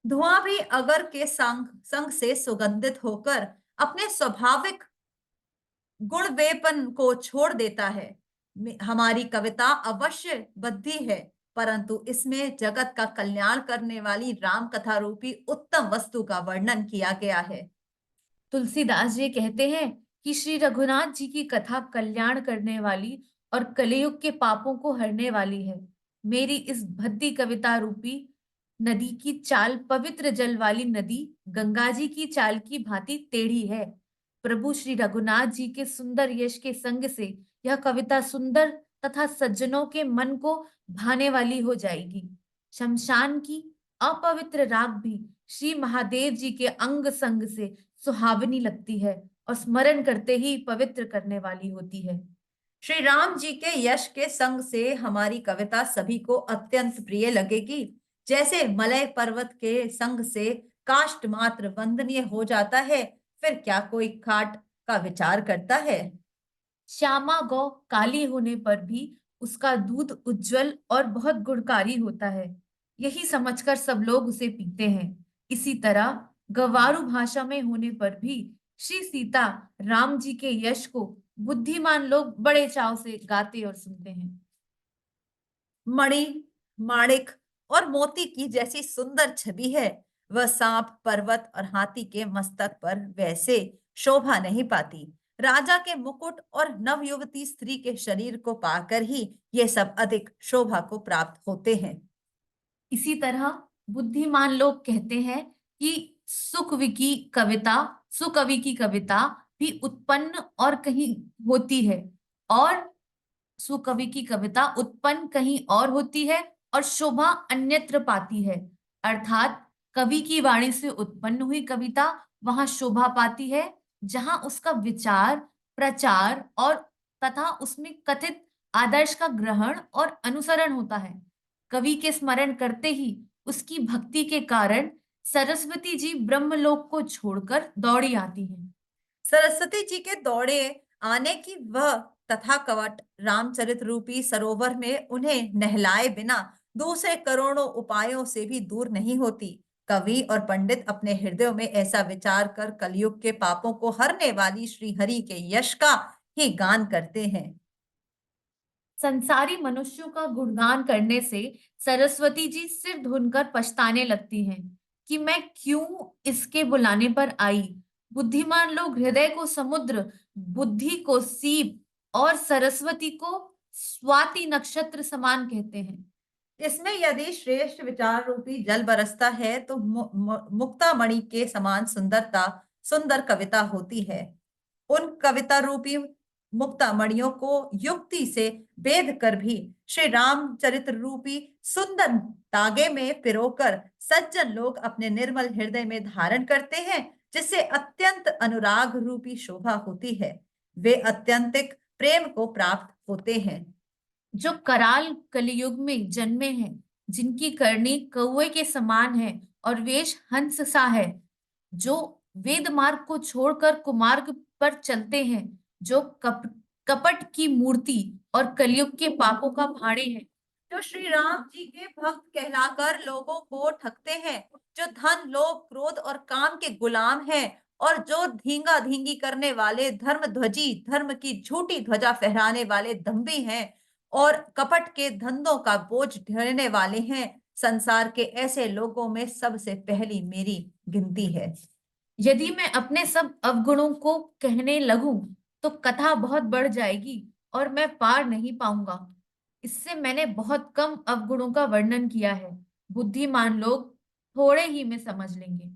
धुआं भी अगर के संग से सुगंधित होकर अपने स्वाभाविक गुणवेपन को छोड़ देता है। हमारी कविता अवश्य बद्धी है, परंतु इसमें जगत का कल्याण करने वाली राम कथा रूपी उत्तम वस्तु का वर्णन किया गया है। तुलसीदास जी कहते हैं कि श्री रघुनाथ जी की कथा कल्याण करने वाली और कलयुग के पापों को हरने वाली है। मेरी इस भक्ति कविता रूपी नदी की चाल पवित्र जल वाली नदी गंगा जी की चाल की भांति टेढ़ी है। प्रभु श्री रघुनाथ जी के सुंदर यश के संग से यह कविता सुंदर तथा सज्जनों के मन को भाने वाली हो जाएगी। शमशान की अपवित्र राख भी श्री महादेव जी के अंग संग से सुहावनी लगती है और स्मरण करते ही पवित्र करने वाली होती है। श्री राम जी के यश के संग से हमारी कविता सभी को अत्यंत प्रिय लगेगी। जैसे मलय पर्वत के संग से काष्ठ मात्र वंदनीय हो जाता है, फिर क्या कोई खाट का विचार करता है। श्यामा गौ काली होने पर भी उसका दूध उज्जवल और बहुत गुणकारी होता है, यही समझकर सब लोग उसे पीते हैं। इसी तरह गवारू भाषा में होने पर भी श्री सीता राम जी के यश को बुद्धिमान लोग बड़े चाव से गाते और सुनते हैं। मणि, माणिक और मोती की जैसी सुंदर छवि है, वह सांप, पर्वत और हाथी के मस्तक पर वैसे शोभा नहीं पाती। राजा के मुकुट और नवयुवती स्त्री के शरीर को पाकर ही ये सब अधिक शोभा को प्राप्त होते हैं। इसी तरह बुद्धिमान लोग कहते हैं कि सुकवि की कविता भी उत्पन्न और कहीं होती है और सुकवि की कविता उत्पन्न कहीं और होती है और शोभा अन्यत्र पाती है। अर्थात कवि की वाणी से उत्पन्न हुई कविता वहां शोभा पाती है जहां उसका विचार, प्रचार और तथा उसमें कथित आदर्श का ग्रहण और अनुसरण होता है। कवि के स्मरण करते ही उसकी भक्ति के कारण सरस्वती जी ब्रह्मलोक को छोड़कर दौड़ी आती हैं। सरस्वती जी के दौड़े आने की वह तथा कवट रामचरित रूपी सरोवर में उन्हें नहलाए बिना दूसरे करोड़ों उपायों से भी दूर नहीं होती। कवि और पंडित अपने हृदयों में ऐसा विचार कर कलयुग के पापों को हरने वाली श्री हरि के यश का ही गान करते हैं। संसारी मनुष्यों का गुणगान करने से सरस्वती जी सिर धुनकर पछताने लगती हैं कि मैं क्यों इसके बुलाने पर आई। बुद्धिमान लोग हृदय को समुद्र, बुद्धि को सीप और सरस्वती को स्वाति नक्षत्र समान कहते हैं। इसमें यदि श्रेष्ठ विचार रूपी जल बरसता है तो मुक्तामणि के समान सुंदर कविता होती है। उन कविता रूपी मुक्तामणियों को युक्ति से भेद कर भी श्री रामचरित रूपी सुंदर तागे में पिरोकर सज्जन लोग अपने निर्मल हृदय में धारण करते हैं, जिससे अत्यंत अनुराग रूपी शोभा होती है। वे अत्यंतिक प्रेम को प्राप्त होते हैं। जो कराल कलियुग में जन्मे हैं, जिनकी करनी कौवे के समान है और वेश हंस सा है, जो वेद मार्ग को छोड़कर कुमार्ग पर चलते हैं, जो कपट की मूर्ति और कलयुग के पापों का भाड़े हैं, जो श्री राम जी के भक्त कहलाकर लोगों को ठगते हैं, जो धन, लोभ, क्रोध और काम के गुलाम हैं और जो धींगा धींगी करने वाले धर्म की झूठी ध्वजा फहराने वाले दंभी हैं और कपट के धंधों का बोझ ढोने वाले हैं, संसार के ऐसे लोगों में सबसे पहली मेरी गिनती है। यदि मैं अपने सब अवगुणों को कहने लगूं तो कथा बहुत बढ़ जाएगी और मैं पार नहीं पाऊंगा। इससे मैंने बहुत कम अवगुणों का वर्णन किया है। बुद्धिमान लोग थोड़े ही में समझ लेंगे।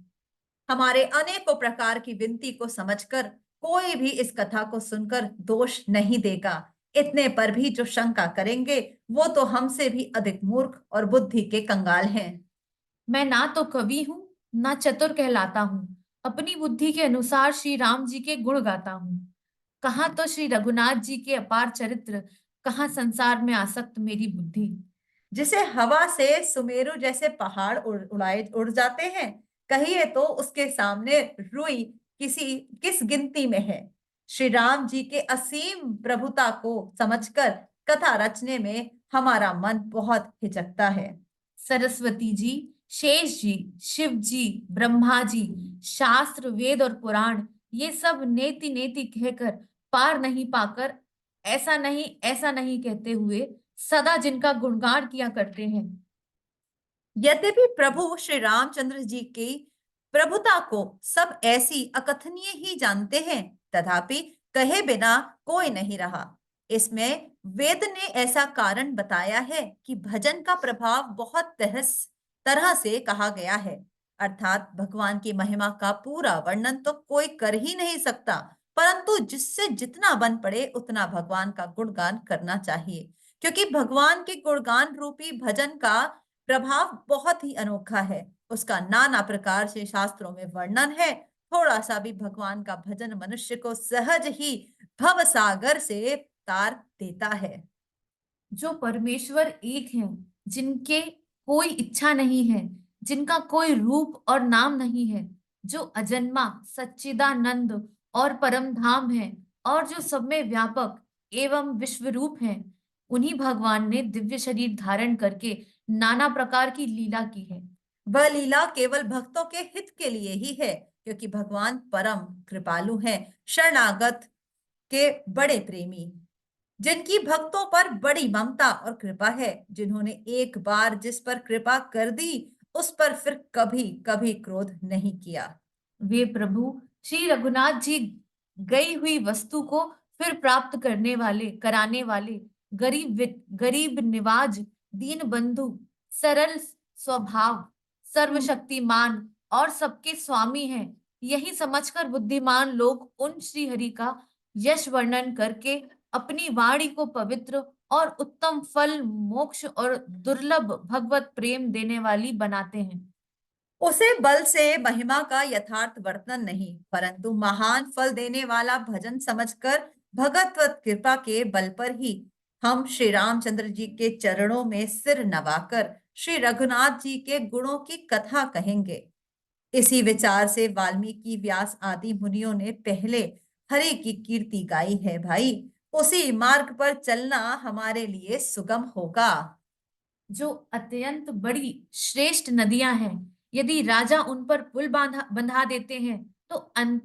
हमारे अनेकों प्रकार की विनती को समझकर कोई भी इस कथा को सुनकर दोष नहीं देगा। इतने पर भी जो शंका करेंगे वो तो हमसे भी अधिक मूर्ख और बुद्धि के कंगाल हैं। मैं ना तो कवि हूँ, ना चतुर कहलाता हूँ। अपनी बुद्धि के अनुसार श्री राम जी के गुण गाता हूँ। कहाँ तो श्री रघुनाथ जी के अपार चरित्र, कहाँ संसार में आसक्त मेरी बुद्धि। जिसे हवा से सुमेरु जैसे पहाड़ उड़ जाते हैं, कहिए तो उसके सामने रुई किस गिनती में है। श्री राम जी के असीम प्रभुता को समझकर कथा रचने में हमारा मन बहुत हिचकता है। सरस्वती जी, शेष जी, शिव जी, ब्रह्मा जी, शास्त्र, वेद और पुराण, ये सब नेति नेति कहकर पार नहीं पाकर ऐसा नहीं कहते हुए सदा जिनका गुणगान किया करते हैं। यद्यपि प्रभु श्री रामचंद्र जी की प्रभुता को सब ऐसी अकथनीय ही जानते हैं, तथापि कहे बिना कोई नहीं रहा। इसमें वेद ने ऐसा कारण बताया है कि भजन का प्रभाव बहुत तरह से कहा गया है, अर्थात भगवान की महिमा का पूरा वर्णन तो कोई कर ही नहीं सकता, परंतु जिससे जितना बन पड़े उतना भगवान का गुणगान करना चाहिए, क्योंकि भगवान के गुणगान रूपी भजन का प्रभाव बहुत ही अनोखा है। उसका नाना प्रकार से शास्त्रों में वर्णन है। थोड़ा सा भी भगवान का भजन मनुष्य को सहज ही भव सागर से तार देता है। जो परमेश्वर एक हैं, जिनके कोई इच्छा नहीं है, जिनका कोई रूप और नाम नहीं है, जो अजन्मा सच्चिदानंद और परम धाम है, और जो सब में व्यापक एवं विश्वरूप है, उन्हीं भगवान ने दिव्य शरीर धारण करके नाना प्रकार की लीला की है। वह लीला केवल भक्तों के हित के लिए ही है, क्योंकि भगवान परम कृपालु हैं, शरणागत के बड़े प्रेमी, जिनकी भक्तों पर बड़ी ममता और कृपा है, जिन्होंने एक बार जिस पर कृपा कर दी उस पर फिर कभी कभी क्रोध नहीं किया। वे प्रभु श्री रघुनाथ जी गई हुई वस्तु को फिर प्राप्त करने वाले, कराने वाले, गरीब निवाज, दीन बंधु, सरल स्वभाव, सर्वशक्तिमान और सबके स्वामी हैं। यही समझकर बुद्धिमान लोग उन श्री हरि का यश वर्णन करके अपनी वाणी को पवित्र और उत्तम फल, मोक्ष और दुर्लभ भगवत प्रेम देने वाली बनाते हैं। उसे बल से महिमा का यथार्थ वर्णन नहीं, परंतु महान फल देने वाला भजन समझकर भगवत कृपा के बल पर ही हम श्री रामचंद्र जी के चरणों में सिर नवाकर श्री रघुनाथ जी के गुणों की कथा कहेंगे। इसी विचार से वाल्मीकि, व्यास आदि मुनियों ने पहले हरि की कीर्ति गाई है भाई। उसी मार्ग पर चलना हमारे लिए सुगम होगा। जो अत्यंत बड़ी श्रेष्ठ नदियां हैं, यदि राजा उन पर पुल बंधा देते हैं, तो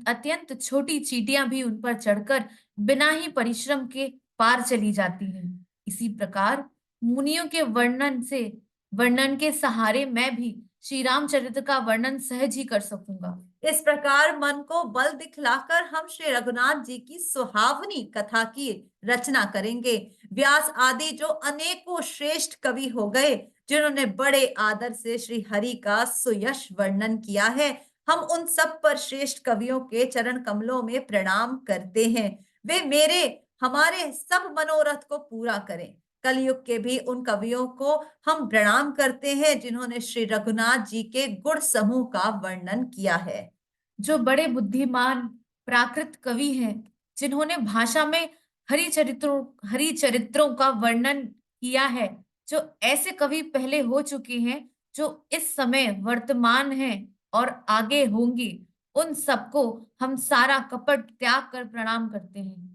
अत्यंत छोटी चींटियां भी उन पर चढ़कर बिना ही परिश्रम के पार चली जाती हैं। इसी प्रकार मुनियों के वर्णन के सहारे मैं भी श्री रामचरित्र का वर्णन सहज ही कर सकूंगा। इस प्रकार मन को बल दिखलाकर हम श्री रघुनाथ जी की सुहावनी कथा की रचना करेंगे। व्यास आदि जो अनेकों श्रेष्ठ कवि हो गए, जिन्होंने बड़े आदर से श्री हरि का सुयश वर्णन किया है, हम उन सब पर श्रेष्ठ कवियों के चरण कमलों में प्रणाम करते हैं। वे हमारे सब मनोरथ को पूरा करें। कलयुग के भी उन कवियों को हम प्रणाम करते हैं, जिन्होंने श्री रघुनाथ जी के गुण समूह का वर्णन किया है। जो बड़े बुद्धिमान प्राकृत कवि हैं, जिन्होंने भाषा में हरि चरित्रों का वर्णन किया है, जो ऐसे कवि पहले हो चुके हैं, जो इस समय वर्तमान हैं और आगे होंगे, उन सबको हम सारा कपट त्याग कर प्रणाम करते हैं।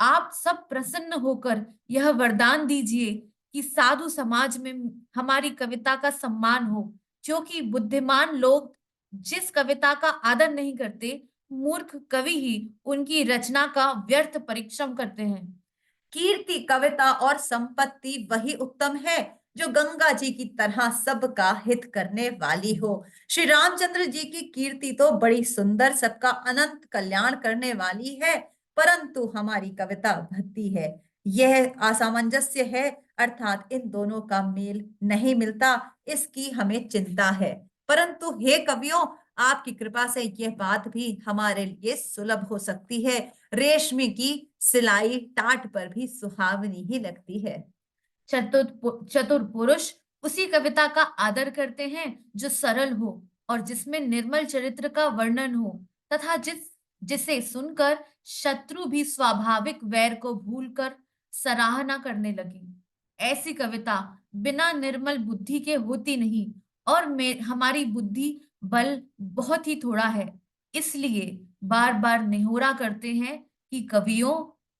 आप सब प्रसन्न होकर यह वरदान दीजिए कि साधु समाज में हमारी कविता का सम्मान हो, क्योंकि बुद्धिमान लोग जिस कविता का आदर नहीं करते, मूर्ख कवि ही उनकी रचना का व्यर्थ परिश्रम करते हैं। कीर्ति, कविता और संपत्ति वही उत्तम है जो गंगा जी की तरह सबका हित करने वाली हो। श्री रामचंद्र जी की कीर्ति तो बड़ी सुंदर, सबका अनंत कल्याण करने वाली है, परंतु हमारी कविता भक्ति है। यह असामंजस्य है, अर्थात इन दोनों का मेल नहीं मिलता, इसकी हमें चिंता है। परंतु हे कवियों, आपकी कृपा से यह बात भी हमारे लिए सुलभ हो सकती है। रेशमी की सिलाई टाट पर भी सुहावनी ही लगती है। चतुर पुरुष उसी कविता का आदर करते हैं जो सरल हो और जिसमें निर्मल चरित्र का वर्णन हो, तथा जिसे सुनकर शत्रु भी स्वाभाविक वैर को भूलकर सराहना करने लगे। ऐसी कविता बिना निर्मल बुद्धि के होती नहीं, और हमारी बुद्धि बल बहुत ही थोड़ा है। इसलिए बार बार निहोरा करते हैं कि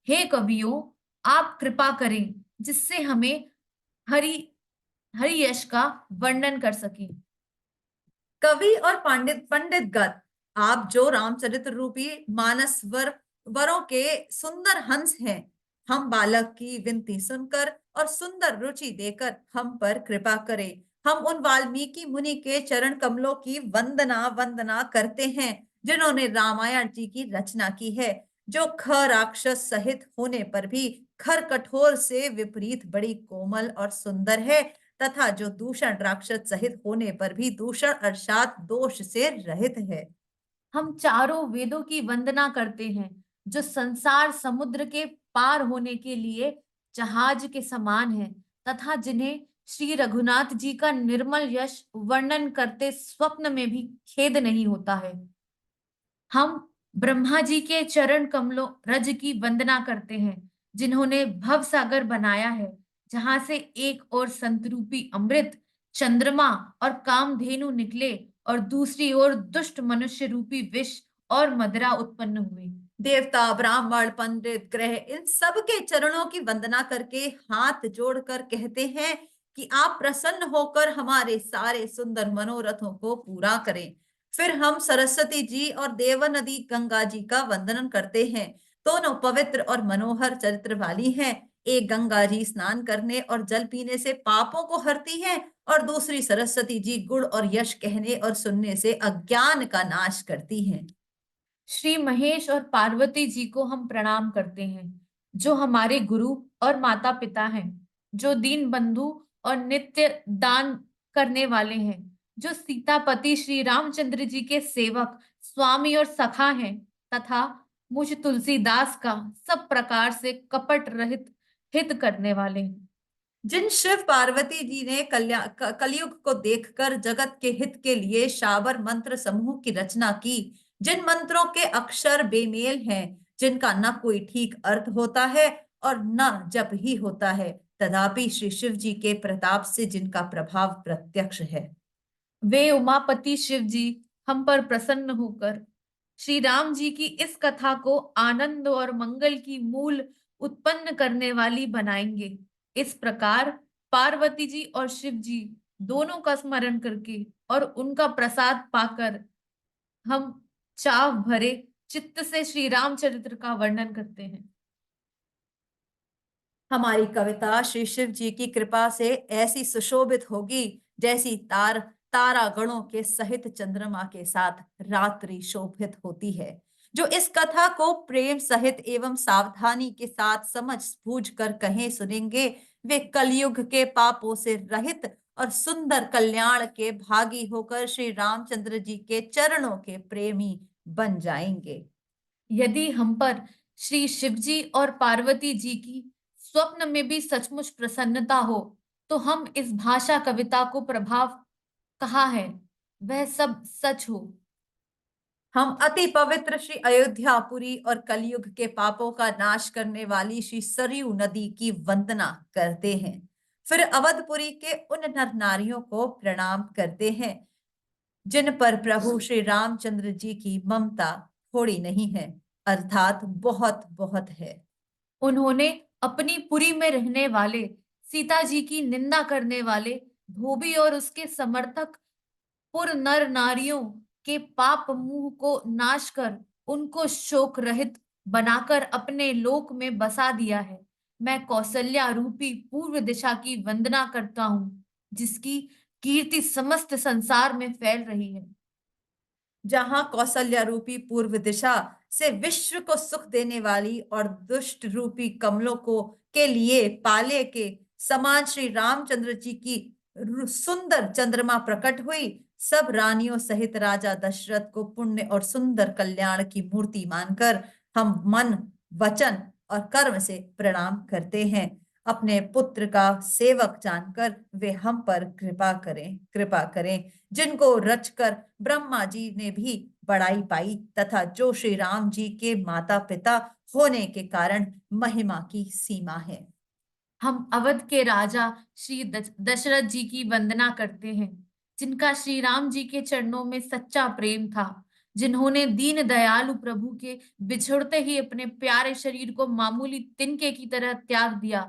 हे कवियों, आप कृपा करें, जिससे हमें हरि हरि यश का वर्णन कर सके। कवि और पंडित गण, आप जो रामचरित्र रूपी वरों के सुंदर हंस हैं, हम बालक की विनती सुनकर और सुंदर रुचि देकर हम पर कृपा करे। हम उन वाल्मीकि मुनि के चरण कमलों की वंदना वंदना करते हैं जिन्होंने रामायण जी की रचना की है, जो ख राक्षस सहित होने पर भी खर कठोर से विपरीत बड़ी कोमल और सुंदर है, तथा जो दूषण राक्षस सहित होने पर भी दूषण अर्थात दोष से रहित है। हम चारों वेदों की वंदना करते हैं जो संसार समुद्र के पार होने के लिए जहाज के समान है, तथा जिन्हें श्री रघुनाथ जी का निर्मल यश वर्णन करते स्वप्न में भी खेद नहीं होता है। हम ब्रह्मा जी के चरण कमलों रज की वंदना करते हैं जिन्होंने भव सागर बनाया है, जहां से एक और संतरूपी अमृत चंद्रमा और कामधेनु निकले और दूसरी ओर दुष्ट मनुष्य रूपी विष और मदिरा उत्पन्न हुए। देवता ब्राह्मण पंडित ग्रह इन सब के चरणों की वंदना करके हाथ जोड़कर कहते हैं कि आप प्रसन्न होकर हमारे सारे सुंदर मनोरथों को पूरा करें। फिर हम सरस्वती जी और देव नदी गंगा जी का वंदन करते हैं। दोनों पवित्र और मनोहर चरित्र वाली हैं। एक गंगा जी स्नान करने और जल पीने से पापों को हरती है, और दूसरी सरस्वती जी गुण और यश कहने और सुनने से अज्ञान का नाश करती हैं। श्री महेश और पार्वती जी को हम प्रणाम करते हैं जो हमारे गुरु और माता पिता हैं, जो दीन बंधु और नित्य दान करने वाले हैं, जो सीतापति श्री रामचंद्र जी के सेवक स्वामी और सखा हैं, तथा मुझ तुलसीदास का सब प्रकार से कपट रहित हित करने वाले हैं। जिन शिव पार्वती जी ने कलयुग को देखकर जगत के हित के लिए शाबर मंत्र समूह की रचना की, जिन मंत्रों के अक्षर बेमेल हैं, जिनका न कोई ठीक अर्थ होता है और न जप ही होता है, तथापि श्री शिव जी के प्रताप से जिनका प्रभाव प्रत्यक्ष है, वे उमापति शिव जी हम पर प्रसन्न होकर श्री राम जी की इस कथा को आनंद और मंगल की मूल उत्पन्न करने वाली बनाएंगे। इस प्रकार पार्वती जी और शिव जी दोनों का स्मरण करके और उनका प्रसाद पाकर हम चाव भरे चित्त से श्री रामचरित्र का वर्णन करते हैं। हमारी कविता श्री शिव जी की कृपा से ऐसी सुशोभित होगी जैसी तारा गणों के सहित चंद्रमा के साथ रात्रि शोभित होती है। जो इस कथा को प्रेम सहित एवं सावधानी के साथ समझ बूझ कर कहें सुनेंगे, वे कलयुग के पापों से रहित और सुंदर कल्याण के भागी होकर श्री रामचंद्र जी के चरणों के प्रेमी बन जाएंगे। यदि हम पर श्री शिवजी और पार्वती जी की स्वप्न में भी सचमुच प्रसन्नता हो, तो हम इस भाषा कविता को प्रभाव कहा है वह सब सच हो। हम अति पवित्र श्री अयोध्यापुरी और कलयुग के पापों का नाश करने वाली श्री सरयू नदी की वंदना करते हैं। फिर अवधपुरी के उन नर नारियों को प्रणाम करते हैं जिन पर प्रभु श्री रामचंद्र जी की ममता थोड़ी नहीं है, अर्थात बहुत बहुत है। उन्होंने अपनी पुरी में रहने वाले सीता जी की निंदा करने वाले धोबी और उसके समर्थक पुर नर नारियों के पाप मुंह को नाश कर उनको शोक रहित बनाकर अपने लोक में बसा दिया है। मैं कौशल्या रूपी पूर्व दिशा की वंदना करता हूँ जिसकी कीर्ति समस्त संसार में फैल रही है। जहां कौशल्या रूपी पूर्व दिशा से विश्व को सुख देने वाली और दुष्ट रूपी कमलों को के लिए पाले के समान श्री रामचंद्र जी की सुंदर चंद्रमा प्रकट हुई, सब रानियों सहित राजा दशरथ को पुण्य और सुंदर कल्याण की मूर्ति मानकर हम मन वचन और कर्म से प्रणाम करते हैं। अपने पुत्र का सेवक जानकर वे हम पर कृपा करें जिनको रचकर ब्रह्मा जी ने भी बड़ाई पाई, तथा जो श्री राम जी के माता पिता होने के कारण महिमा की सीमा है। हम अवध के राजा श्री दशरथ जी की वंदना करते हैं जिनका श्री राम जी के चरणों में सच्चा प्रेम था, जिन्होंने दीन दयालु प्रभु के बिछुड़ते ही अपने प्यारे शरीर को मामूली तिनके की तरह त्याग दिया।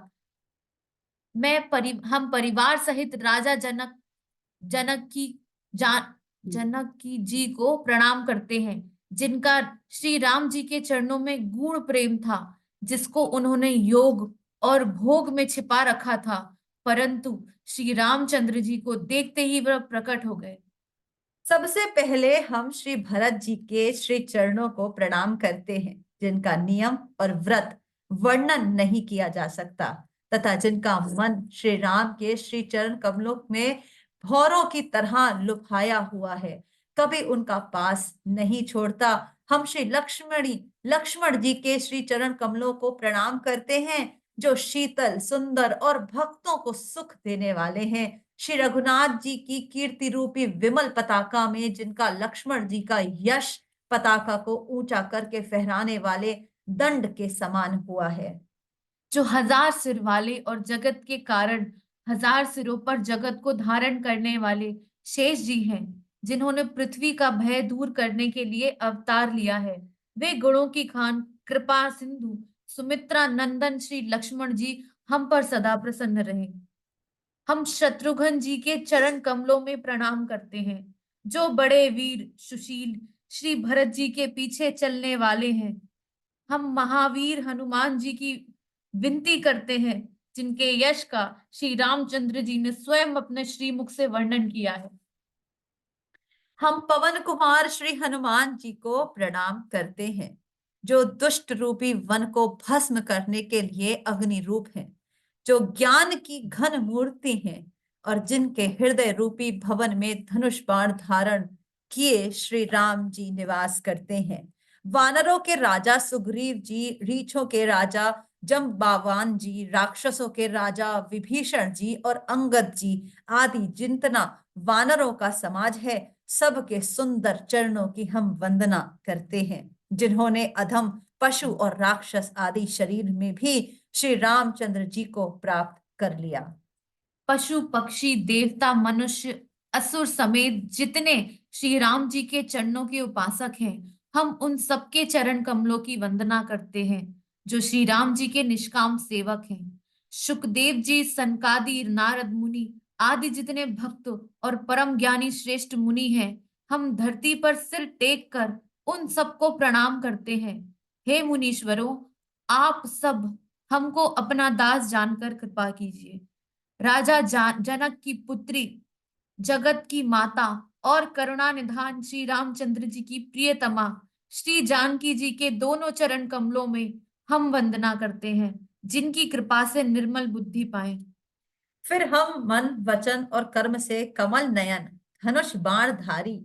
हम परिवार सहित राजा जनक की जी को प्रणाम करते हैं जिनका श्री राम जी के चरणों में गूढ़ प्रेम था, जिसको उन्होंने योग और भोग में छिपा रखा था, परंतु श्री रामचंद्र जी को देखते ही वह प्रकट हो गए। सबसे पहले हम श्री भरत जी के श्री चरणों को प्रणाम करते हैं, जिनका नियम और व्रत वर्णन नहीं किया जा सकता तथा जिनका मन श्री राम के श्री चरण कमलों में भौरों की तरह लुभाया हुआ है, कभी उनका पास नहीं छोड़ता। हम श्री लक्ष्मण जी के श्री चरण कमलों को प्रणाम करते हैं, जो शीतल, सुंदर और भक्तों को सुख देने वाले हैं। श्री रघुनाथ जी की कीर्ति रूपी विमल पताका में जिनका लक्ष्मण जी का यश पताका को ऊंचा करके फहराने वाले दंड के समान हुआ है। जो 1000 सिर वाले और जगत के कारण 1000 सिरों पर जगत को धारण करने वाले शेष जी हैं, जिन्होंने पृथ्वी का भय दूर करने के लिए अवतार लिया है। वे गुणों की खान, कृपा सिंधु, सुमित्रा नंदन श्री लक्ष्मण जी हम पर सदा प्रसन्न रहे। हम शत्रुघ्न जी के चरण कमलों में प्रणाम करते हैं, जो बड़े वीर सुशील श्री भरत जी के पीछे चलने वाले हैं। हम महावीर हनुमान जी की विनती करते हैं, जिनके यश का श्री रामचंद्र जी ने स्वयं अपने श्रीमुख से वर्णन किया है। हम पवन कुमार श्री हनुमान जी को प्रणाम करते हैं, जो दुष्ट रूपी वन को भस्म करने के लिए अग्नि रूप हैं, जो ज्ञान की घन मूर्ति हैं और जिनके हृदय रूपी भवन में धनुष बाण धारण किए श्री राम जी निवास करते हैं। वानरों के राजा सुग्रीव जी, रीछों के राजा जम्बावान जी, राक्षसों के राजा विभीषण जी और अंगद जी आदि जितना वानरों का समाज है, सबके सुंदर चरणों की हम वंदना करते हैं, जिन्होंने अधम पशु और राक्षस आदि शरीर में भी श्री रामचंद्र जी को प्राप्त कर लिया। पशु पक्षी देवता मनुष्य असुर समेत जितने श्री राम जी के चरणों के उपासक हैं, हम उन सबके चरण कमलों की वंदना करते हैं, जो श्री राम जी के निष्काम सेवक हैं। सुखदेव जी, सनकादिक, नारद मुनि आदि जितने भक्त और परम ज्ञानी श्रेष्ठ मुनि हैं, हम धरती पर सिर टेक कर उन सबको प्रणाम करते हैं। हे मुनीश्वरों, आप सब हमको अपना दास जानकर कृपा कीजिए। राजा जनक की पुत्री, जगत की माता और करुणा निधान श्री रामचंद्र जी की प्रियतमा श्री जानकी जी के दोनों चरण कमलों में हम वंदना करते हैं, जिनकी कृपा से निर्मल बुद्धि पाए। फिर हम मन, वचन और कर्म से कमल नयन, धनुष बाणधारी,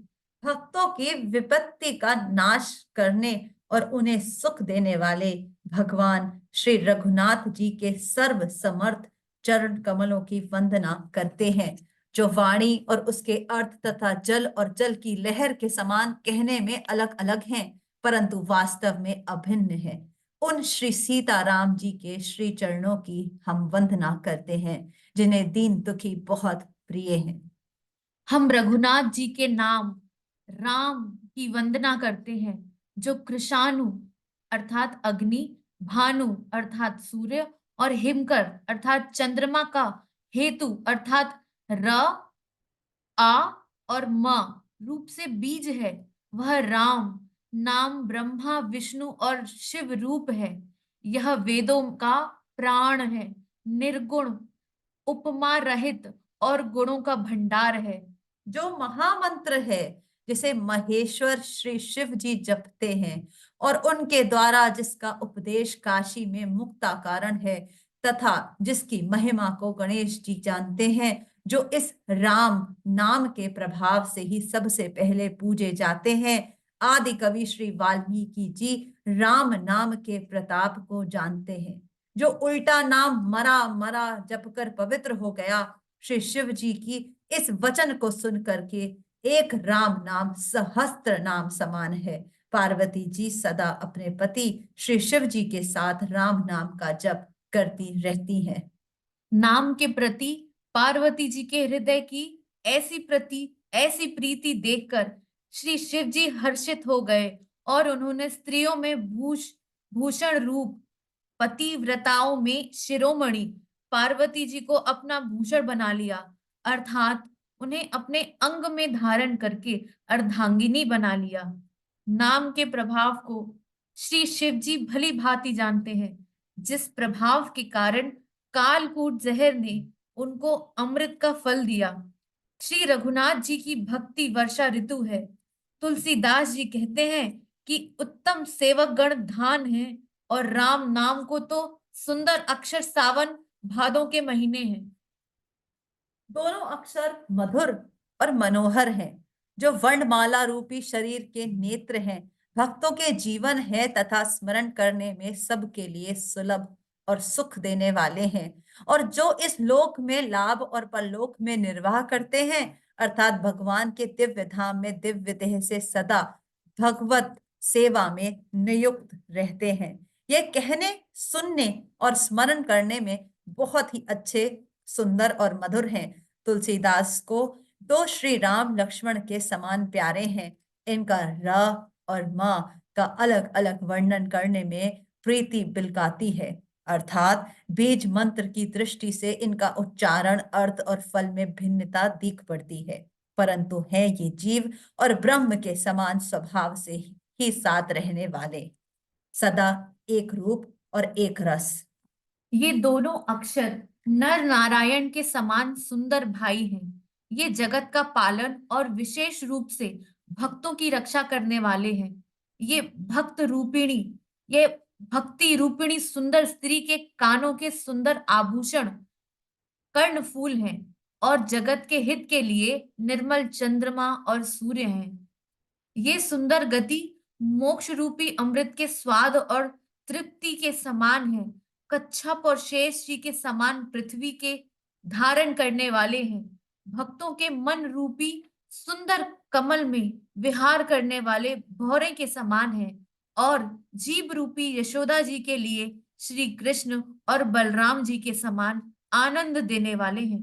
भक्तों की विपत्ति का नाश करने और उन्हें सुख देने वाले भगवान श्री रघुनाथ जी के सर्व समर्थ चरण कमलों की वंदना करते हैं, जो वाणी और उसके अर्थ तथा जल और जल की लहर के समान कहने में अलग अलग हैं, परंतु वास्तव में अभिन्न है। उन श्री सीताराम जी के श्री चरणों की हम वंदना करते हैं, जिन्हें दीन दुखी बहुत प्रिय हैं। हम रघुनाथ जी के नाम राम की वंदना करते हैं, जो कृषाणु अर्थात अग्नि, भानु अर्थात सूर्य और हिमकर अर्थात चंद्रमा का हेतु अर्थात र, आ और म रूप से बीज है। वह राम नाम ब्रह्मा, विष्णु और शिव रूप है। यह वेदों का प्राण है, निर्गुण, उपमा रहित और गुणों का भंडार है। जो महामंत्र है, जिसे महेश्वर श्री शिव जी जपते हैं और उनके द्वारा जिसका उपदेश काशी में मुक्ता कारण है, तथा जिसकी महिमा को गणेश जी जानते हैं, जो इस राम नाम के प्रभाव से ही सबसे पहले पूजे जाते हैं। आदि कवि श्री वाल्मीकि जी राम नाम के प्रताप को जानते हैं, जो उल्टा नाम मरा मरा जप कर पवित्र हो गया। श्री शिव जी की इस वचन को सुन करके एक राम नाम सहस्त्र नाम समान है। पार्वती जी सदा अपने पति श्री शिव जी के साथ राम नाम का जप करती रहती हैं। नाम के प्रति पार्वती जी के हृदय की ऐसी प्रीति देखकर श्री शिव जी हर्षित हो गए और उन्होंने स्त्रियों में भूषण रूप पतिव्रताओं में शिरोमणि पार्वती जी को अपना भूषण बना लिया, अर्थात उन्हें अपने अंग में धारण करके अर्धांगिनी बना लिया। नाम के प्रभाव को श्री शिव जी भली भांति जानते हैं, जिस प्रभाव के कारण कालकूट जहर ने उनको अमृत का फल दिया। श्री रघुनाथ जी की भक्ति वर्षा ऋतु है। तुलसीदास जी कहते हैं कि उत्तम सेवक गण धान है, और राम नाम को तो सुंदर अक्षर सावन भादों के महीने हैं। दोनों अक्षर मधुर और मनोहर हैं, जो वर्णमाला रूपी शरीर के नेत्र हैं, भक्तों के जीवन है तथा स्मरण करने में सबके लिए सुलभ और सुख देने वाले हैं, और जो इस लोक में लाभ और परलोक में निर्वाह करते हैं, अर्थात भगवान के दिव्य धाम में दिव्य देह से सदा भगवत सेवा में नियुक्त रहते हैं। ये कहने, सुनने और स्मरण करने में बहुत ही अच्छे, सुंदर और मधुर हैं। तुलसीदास को दो श्री राम लक्ष्मण के समान प्यारे हैं। इनका र और म का अलग अलग वर्णन करने में प्रीति बिलकाती है, अर्थात बीज मंत्र की दृष्टि से इनका उच्चारण, अर्थ और फल में भिन्नता दिख पड़ती है, परंतु है ये जीव और ब्रह्म के समान स्वभाव से ही साथ रहने वाले, सदा एक रूप और एक रस। ये दोनों अक्षर नर नारायण के समान सुंदर भाई हैं। ये जगत का पालन और विशेष रूप से भक्तों की रक्षा करने वाले हैं। ये भक्त रूपिणी ये भक्ति रूपिणी सुंदर स्त्री के कानों के सुंदर आभूषण कर्ण फूल हैं, और जगत के हित के लिए निर्मल चंद्रमा और सूर्य हैं। ये सुंदर गति मोक्ष रूपी अमृत के स्वाद और तृप्ति के समान है। कच्छप और शेष जी के समान पृथ्वी के धारण करने वाले हैं। भक्तों के मन रूपी सुंदर कमल में विहार करने वाले भौरे के समान हैं, और जीव रूपी यशोदा जी के लिए श्री कृष्ण और बलराम जी के समान आनंद देने वाले हैं।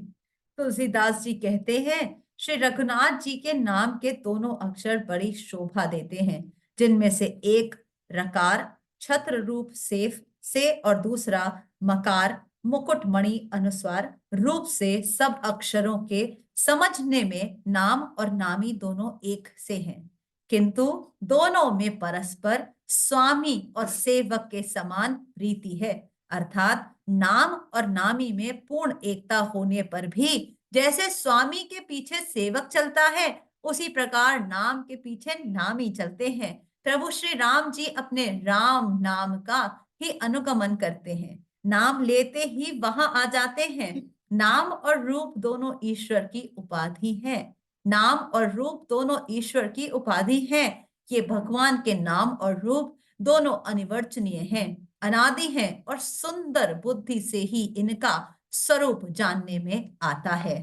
तुलसीदास जी कहते हैं, श्री रघुनाथ जी के नाम के दोनों अक्षर बड़ी शोभा देते हैं, जिनमें से एक रकार छत्र रूप सेफ से और दूसरा मकार मुकुटमणि अनुस्वार रूप से सब अक्षरों के समझने में नाम और नामी दोनों एक से हैं, किंतु दोनों में परस्पर स्वामी और सेवक के समान प्रीति है, अर्थात नाम और नामी में पूर्ण एकता होने पर भी जैसे स्वामी के पीछे सेवक चलता है, उसी प्रकार नाम के पीछे नामी चलते हैं। प्रभु श्री राम जी अपने राम नाम का ही अनुगमन करते हैं, नाम लेते ही वहां आ जाते हैं। नाम और रूप दोनों ईश्वर की उपाधि है। नाम और रूप दोनों ईश्वर की उपाधि है। ये भगवान के नाम और रूप दोनों अनिवर्चनीय हैं, अनादि हैं, और सुंदर बुद्धि से ही इनका स्वरूप जानने में आता है।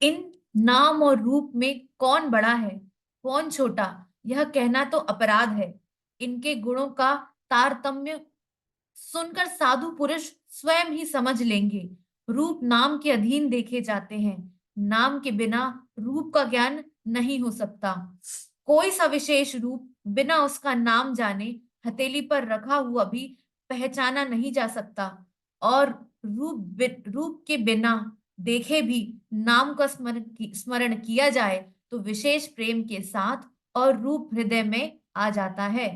इन नाम और रूप में कौन बड़ा है, कौन छोटा, यह कहना तो अपराध है। इनके गुणों का तारतम्य सुनकर साधु पुरुष स्वयं ही समझ लेंगे। रूप नाम के अधीन देखे जाते हैं। नाम के बिना रूप का ज्ञान नहीं हो सकता। कोई सा विशेष रूप बिना उसका नाम जाने हथेली पर रखा हुआ भी पहचाना नहीं जा सकता, और रूप के बिना देखे भी नाम का स्मरण किया जाए तो विशेष प्रेम के साथ और रूप हृदय में आ जाता है।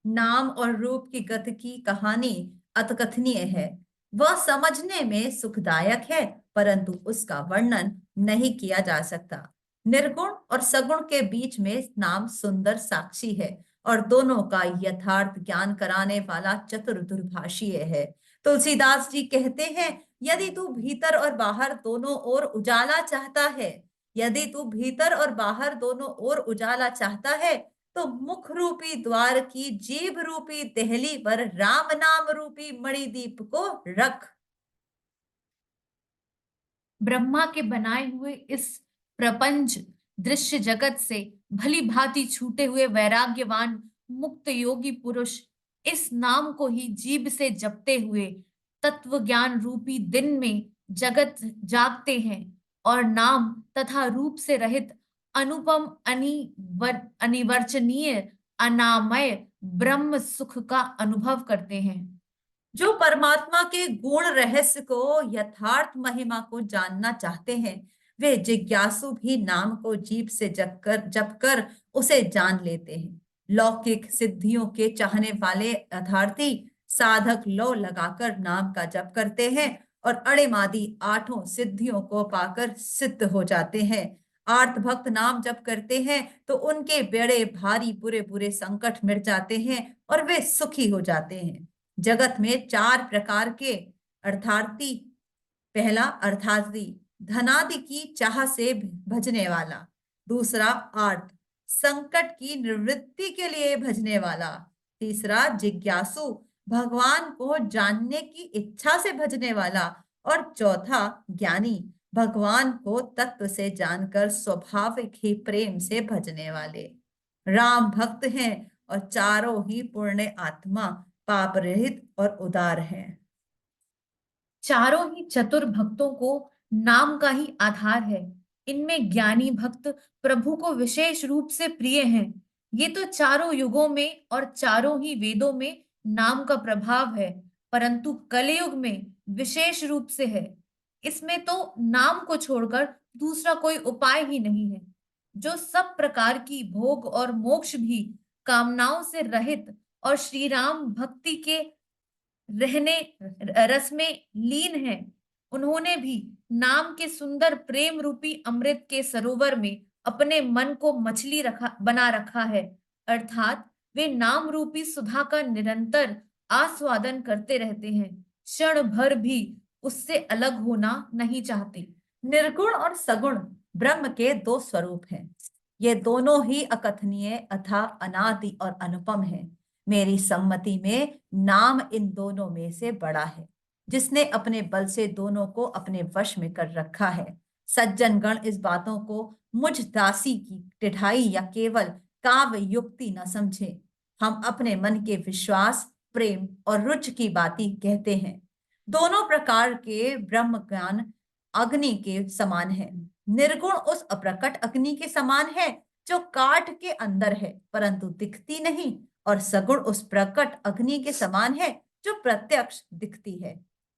नाम और रूप की गति की कहानी अतकथनीय है। वह समझने में सुखदायक है, परंतु उसका वर्णन नहीं किया जा सकता। निर्गुण और सगुण के बीच में नाम सुंदर साक्षी है, और दोनों का यथार्थ ज्ञान कराने वाला चतुर दूरभाषीय है। तुलसीदास जी कहते हैं, यदि तू भीतर और बाहर दोनों ओर उजाला चाहता है, यदि तू भीतर और बाहर दोनों ओर उजाला चाहता है, तो मुख रूपी द्वार की जीभ रूपी देहली पर राम नाम रूपी मणिदीप को रख। ब्रह्मा के बनाए हुए इस प्रपंच दृश्य जगत से भली भांति छूटे हुए वैराग्यवान मुक्त योगी पुरुष इस नाम को ही जीभ से जपते हुए तत्व ज्ञान रूपी दिन में जगत जागते हैं, और नाम तथा रूप से रहित अनुपम अनिवर्चनीय अनामय ब्रह्म सुख का अनुभव करते हैं। जो परमात्मा के गुण रहस्य को, यथार्थ महिमा को जानना चाहते हैं, वे जिज्ञासु भी नाम को जीभ से जपकर उसे जान लेते हैं। लौकिक सिद्धियों के चाहने वाले अर्थार्थी साधक लौ लगाकर नाम का जप करते हैं और अणिमादि 8 सिद्धियों को पाकर सिद्ध हो जाते हैं। आर्त भक्त नाम जप करते हैं तो उनके बड़े भारी बुरे बुरे संकट मिट जाते हैं और वे सुखी हो जाते हैं। जगत में 4 प्रकार के अर्थार्थी, पहला अर्थार्थी धनादि की चाह से भजने वाला, दूसरा आर्त संकट की निवृत्ति के लिए भजने वाला, तीसरा जिज्ञासु भगवान को जानने की इच्छा से भजने वाला और चौथा ज्ञानी भगवान को तत्व से जानकर स्वाभाविक ही प्रेम से भजने वाले। राम भक्त हैं और चारों ही पुण्य आत्मा, पाप रहित और उदार हैं। चारों ही चतुर भक्तों को नाम का ही आधार है। इनमें ज्ञानी भक्त प्रभु को विशेष रूप से प्रिय हैं। ये तो चारों युगों में और चारों ही वेदों में नाम का प्रभाव है, परंतु कलयुग में विशेष रूप से है। इसमें तो नाम को छोड़कर दूसरा कोई उपाय ही नहीं है। जो सब प्रकार की भोग और मोक्ष भी कामनाओं से रहित और श्री राम भक्ति के रहने रस में लीन है, उन्होंने भी नाम के सुंदर प्रेम रूपी अमृत के सरोवर में अपने मन को मछली बना रखा है, अर्थात वे नाम रूपी सुधा का निरंतर आस्वादन करते रहते हैं, क्षण भर भी उससे अलग होना नहीं चाहते। निर्गुण और सगुण ब्रह्म के 2 स्वरूप हैं। ये दोनों ही अकथनीय अथा अनादि और अनुपम है। मेरी सम्मति में नाम इन दोनों में से बड़ा है, जिसने अपने बल से दोनों को अपने वश में कर रखा है। सज्जन गण इस बातों को मुझ दासी की टिढ़ाई या केवल काव्य युक्ति न समझे। हम अपने मन के विश्वास, प्रेम और रुचि की बातें कहते हैं। दोनों प्रकार के ब्रह्म ज्ञान अग्नि के समान है। निर्गुण उस अप्रकट अग्नि के समान है जो काठ के अंदर है परंतु दिखती नहीं, और सगुण उस प्रकट अग्नि के समान है जो प्रत्यक्ष दिखती है।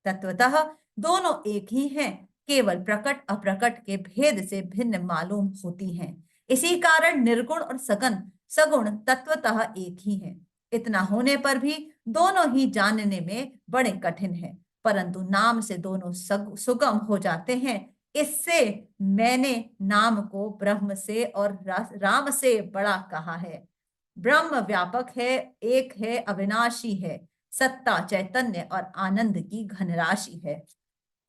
तत्वतः दोनों एक ही हैं, केवल प्रकट अप्रकट के भेद से भिन्न मालूम होती हैं। इसी कारण निर्गुण और सगुण तत्वतः एक ही हैं। इतना होने पर भी दोनों ही जानने में बड़े कठिन हैं, परंतु नाम से दोनों सुगम हो जाते हैं। इससे मैंने नाम को ब्रह्म से और राम से बड़ा कहा है। ब्रह्म व्यापक है, एक है, अविनाशी है, सत्ता, चैतन्य और आनंद की घनराशि है।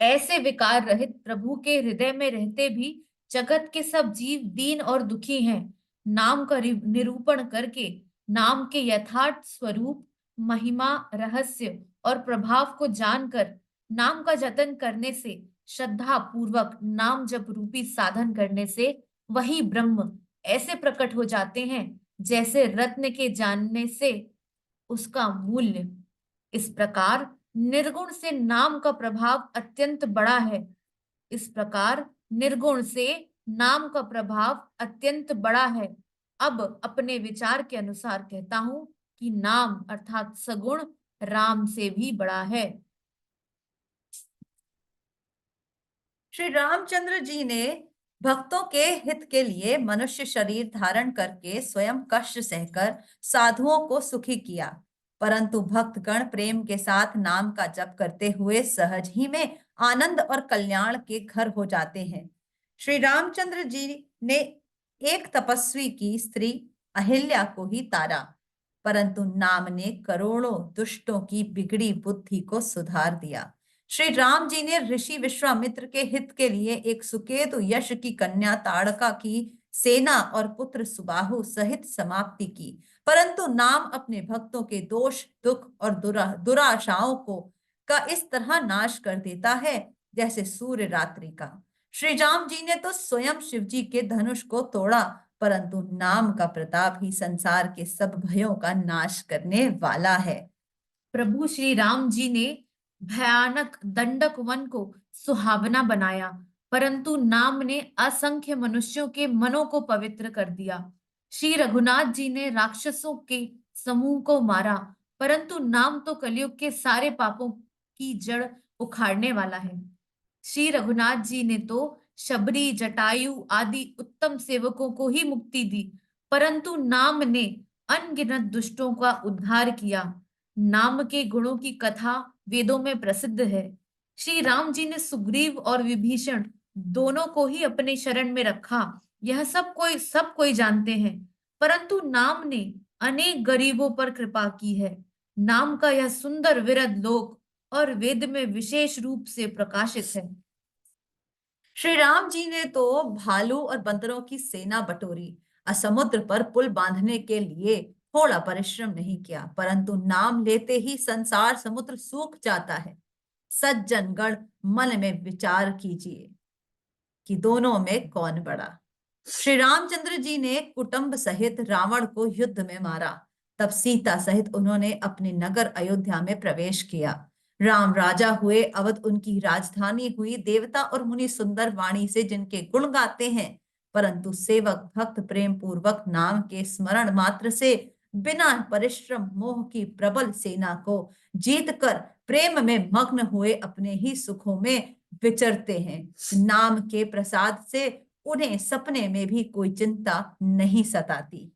ऐसे विकार रहित प्रभु के हृदय में रहते भी जगत के सब जीव दीन और दुखी हैं। नाम का निरूपण करके नाम के यथार्थ स्वरूप, महिमा, रहस्य और प्रभाव को जानकर नाम का जतन करने से, श्रद्धा पूर्वक नाम जप रूपी साधन करने से वही ब्रह्म ऐसे प्रकट हो जाते हैं जैसे रत्न के जानने से उसका मूल्य। इस प्रकार निर्गुण से नाम का प्रभाव अत्यंत बड़ा है। इस प्रकार निर्गुण से नाम का प्रभाव अत्यंत बड़ा है। अब अपने विचार के अनुसार कहता हूं कि नाम अर्थात सगुण राम से भी बड़ा है। श्री रामचंद्र जी ने भक्तों के हित के लिए मनुष्य शरीर धारण करके स्वयं कष्ट सहकर साधुओं को सुखी किया, परंतु भक्तगण प्रेम के साथ नाम का जप करते हुए सहज ही में आनंद और कल्याण के घर हो जाते हैं। श्री रामचंद्र जी ने एक तपस्वी की स्त्री अहिल्या को ही तारा, परंतु नाम ने करोड़ों दुष्टों की बिगड़ी बुद्धि को सुधार दिया। श्री राम जी ने ऋषि विश्वामित्र के हित के लिए एक सुकेतु यश की कन्या ताड़का की सेना और पुत्र सुबाहु सहित समाप्ति की, परंतु नाम अपने भक्तों के दोष, दुख और दुराशाओं को का इस तरह नाश कर देता है जैसे सूर्य रात्रि का। श्री राम जी ने तो स्वयं शिव जी के धनुष को तोड़ा, परंतु नाम का प्रताप ही संसार के सब भयों का नाश करने वाला है। प्रभु श्री राम जी ने भयानक दंडक वन को सुहावना बनाया, परंतु नाम ने असंख्य मनुष्यों के मनों को पवित्र कर दिया। श्री रघुनाथ जी ने राक्षसों के समूह को मारा, परंतु नाम तो कलयुग के सारे पापों की जड़ उखाड़ने वाला है। श्री रघुनाथ जी ने तो शबरी, जटायु आदि उत्तम सेवकों को ही मुक्ति दी, परंतु नाम ने अनगिनत दुष्टों का उद्धार किया। नाम के गुणों की कथा वेदों में प्रसिद्ध है। श्री राम जी ने सुग्रीव और विभीषण दोनों को ही अपने शरण में रखा, यह सब कोई जानते हैं। परंतु नाम ने अनेक गरीबों पर कृपा की है। नाम का यह सुंदर विरध लोक और वेद में विशेष रूप से प्रकाशित है। श्री राम जी ने तो भालू और बंदरों की सेना बटोरी, समुद्र पर पुल बांधने के लिए थोड़ा परिश्रम नहीं किया, परंतु नाम लेते ही संसार समुद्र सूख जाता है। सज्जनगण, मन में विचार कीजिए कि दोनों में कौन बड़ा। श्री रामचंद्र जी ने कुटुंब सहित रावण को युद्ध में मारा, तब सीता सहित उन्होंने अपने नगर अयोध्या में प्रवेश किया। राम राजा हुए, अवध उनकी राजधानी हुई। देवता और मुनि सुंदर वाणी से जिनके गुण गाते हैं, परंतु सेवक भक्त प्रेम पूर्वक नाम के स्मरण मात्र से बिना परिश्रम मोह की प्रबल सेना को जीतकर प्रेम में मग्न हुए अपने ही सुखों में विचरते हैं। नाम के प्रसाद से उन्हें सपने में भी कोई चिंता नहीं सताती।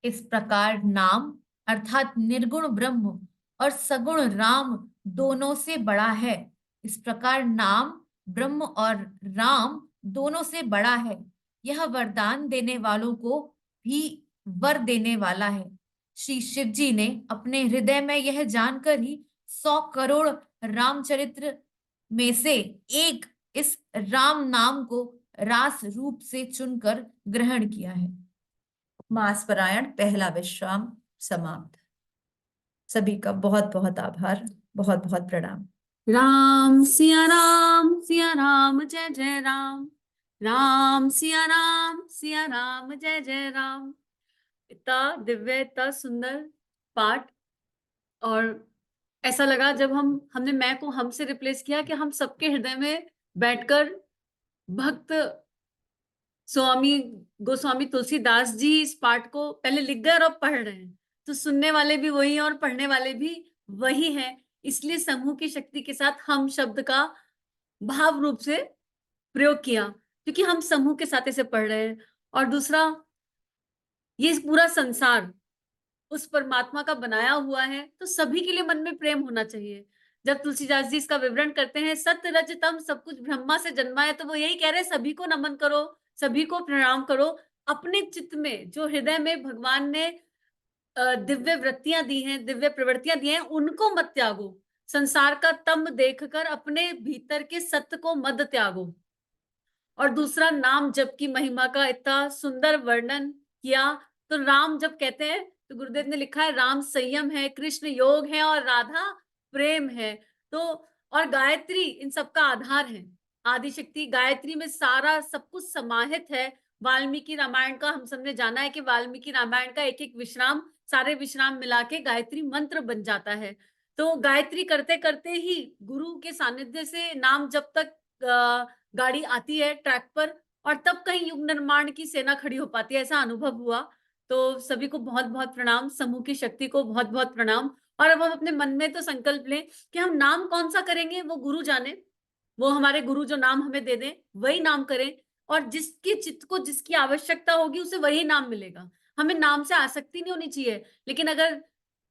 इस प्रकार नाम अर्थात निर्गुण ब्रह्म और सगुण राम दोनों से बड़ा है। इस प्रकार नाम ब्रह्म और राम दोनों से बड़ा है। यह वरदान देने वालों को भी वर देने वाला है। श्री शिव जी ने अपने हृदय में यह जानकर ही 100 करोड़ रामचरित्र में से एक इस राम नाम को रास रूप से चुनकर ग्रहण किया है। मास पारायण पहला विश्राम समाप्त। सभी का बहुत बहुत आभार, बहुत बहुत प्रणाम। राम, सिया राम, जय जय राम। राम, सिया राम, जय जय राम। इतना दिव्य, इतना सुंदर पाठ। और ऐसा लगा जब हमने मैं को हम से रिप्लेस किया कि हम सबके हृदय में बैठकर भक्त स्वामी गोस्वामी तुलसीदास जी इस पाठ को पहले लिख गए और अब पढ़ रहे हैं, तो सुनने वाले भी वही हैं और पढ़ने वाले भी वही हैं। इसलिए समूह की शक्ति के साथ हम शब्द का भाव रूप से प्रयोग किया, क्योंकि हम समूह के साथ इसे पढ़ रहे हैं। और दूसरा, ये पूरा संसार उस परमात्मा का बनाया हुआ है, तो सभी के लिए मन में प्रेम होना चाहिए। जब तुलसीदास जी इसका विवरण करते हैं, सत्य रज तम सब कुछ ब्रह्मा से जन्मा है, तो वो यही कह रहे हैं सभी को नमन करो, सभी को प्रणाम करो। अपने चित्त में जो हृदय में भगवान ने दिव्य वृत्तियां दी हैं, दिव्य प्रवृत्तियां दी हैं, उनको मत त्यागो। संसार का तम देखकर अपने भीतर के सत्य को मत त्यागो। और दूसरा, नाम जप की महिमा का इतना सुंदर वर्णन किया। तो राम जब कहते हैं तो गुरुदेव ने लिखा है, राम संयम है, कृष्ण योग है और राधा प्रेम है। तो और गायत्री इन सबका आधार है। आदिशक्ति गायत्री में सारा सब कुछ समाहित है। वाल्मीकि रामायण का हम सबने जाना है कि वाल्मीकि रामायण का एक एक विश्राम, सारे विश्राम मिला के गायत्री मंत्र बन जाता है। तो गायत्री करते करते ही गुरु के सानिध्य से नाम जब तक गाड़ी आती है ट्रैक पर, और तब कहीं युग निर्माण की सेना खड़ी हो पाती है, ऐसा अनुभव हुआ। तो सभी को बहुत बहुत प्रणाम, समूह की शक्ति को बहुत बहुत प्रणाम। और अब हम अपने मन में तो संकल्प लें कि हम नाम कौन सा करेंगे, वो गुरु जाने। वो हमारे गुरु जो नाम हमें दे दें वही नाम करें, और जिसके चित्त को जिसकी आवश्यकता होगी उसे वही नाम मिलेगा। हमें नाम से आसक्ति नहीं होनी चाहिए, लेकिन अगर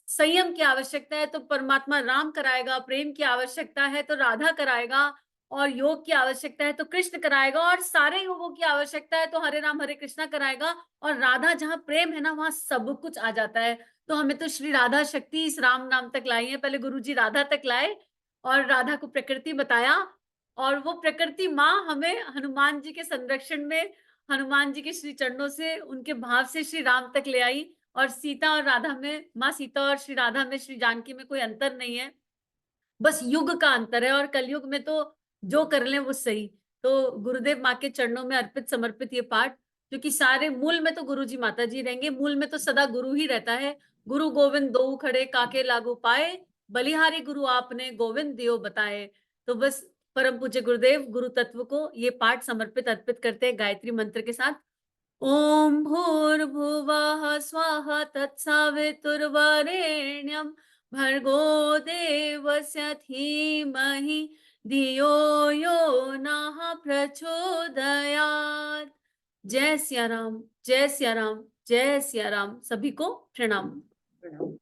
संयम की आवश्यकता है तो परमात्मा राम कराएगा, प्रेम की आवश्यकता है तो राधा कराएगा, और योग की आवश्यकता है तो कृष्ण कराएगा, और सारे योगों की आवश्यकता है तो हरे राम हरे कृष्णा कराएगा। और राधा जहां प्रेम है ना, वहां सब कुछ आ जाता है। तो हमें तो श्री राधा शक्ति इस राम नाम तक लाई है। पहले गुरु जी राधा तक लाए और राधा को प्रकृति बताया, और वो प्रकृति माँ हमें हनुमान जी के संरक्षण में, हनुमान जी के श्री चरणों से, उनके भाव से श्री राम तक ले आई। और सीता और राधा में, माँ सीता और श्री राधा में, श्री जानकी में कोई अंतर नहीं है, बस युग का अंतर है। और कलयुग में तो जो कर लें वो सही। तो गुरुदेव माँ के चरणों में अर्पित समर्पित ये पाठ, क्योंकि सारे मूल में तो गुरु जी माता जी रहेंगे, मूल में तो सदा गुरु ही रहता है। गुरु गोविंद दो खड़े काके लागू पाए, बलिहारी गुरु आपने गोविंद दियो बताए। तो बस परम पूज्य गुरुदेव गुरु तत्व को ये पाठ समर्पित अर्पित करते हैं गायत्री मंत्र के साथ। ओम भूर्भुवः स्वाहा तत्सवितुर्वरेण्यं भर्गो देवस्य धीमहि धियो यो नः प्रचोदयात्। जय सिया राम, जय सिया राम, जय सिया राम। सभी को प्रणाम।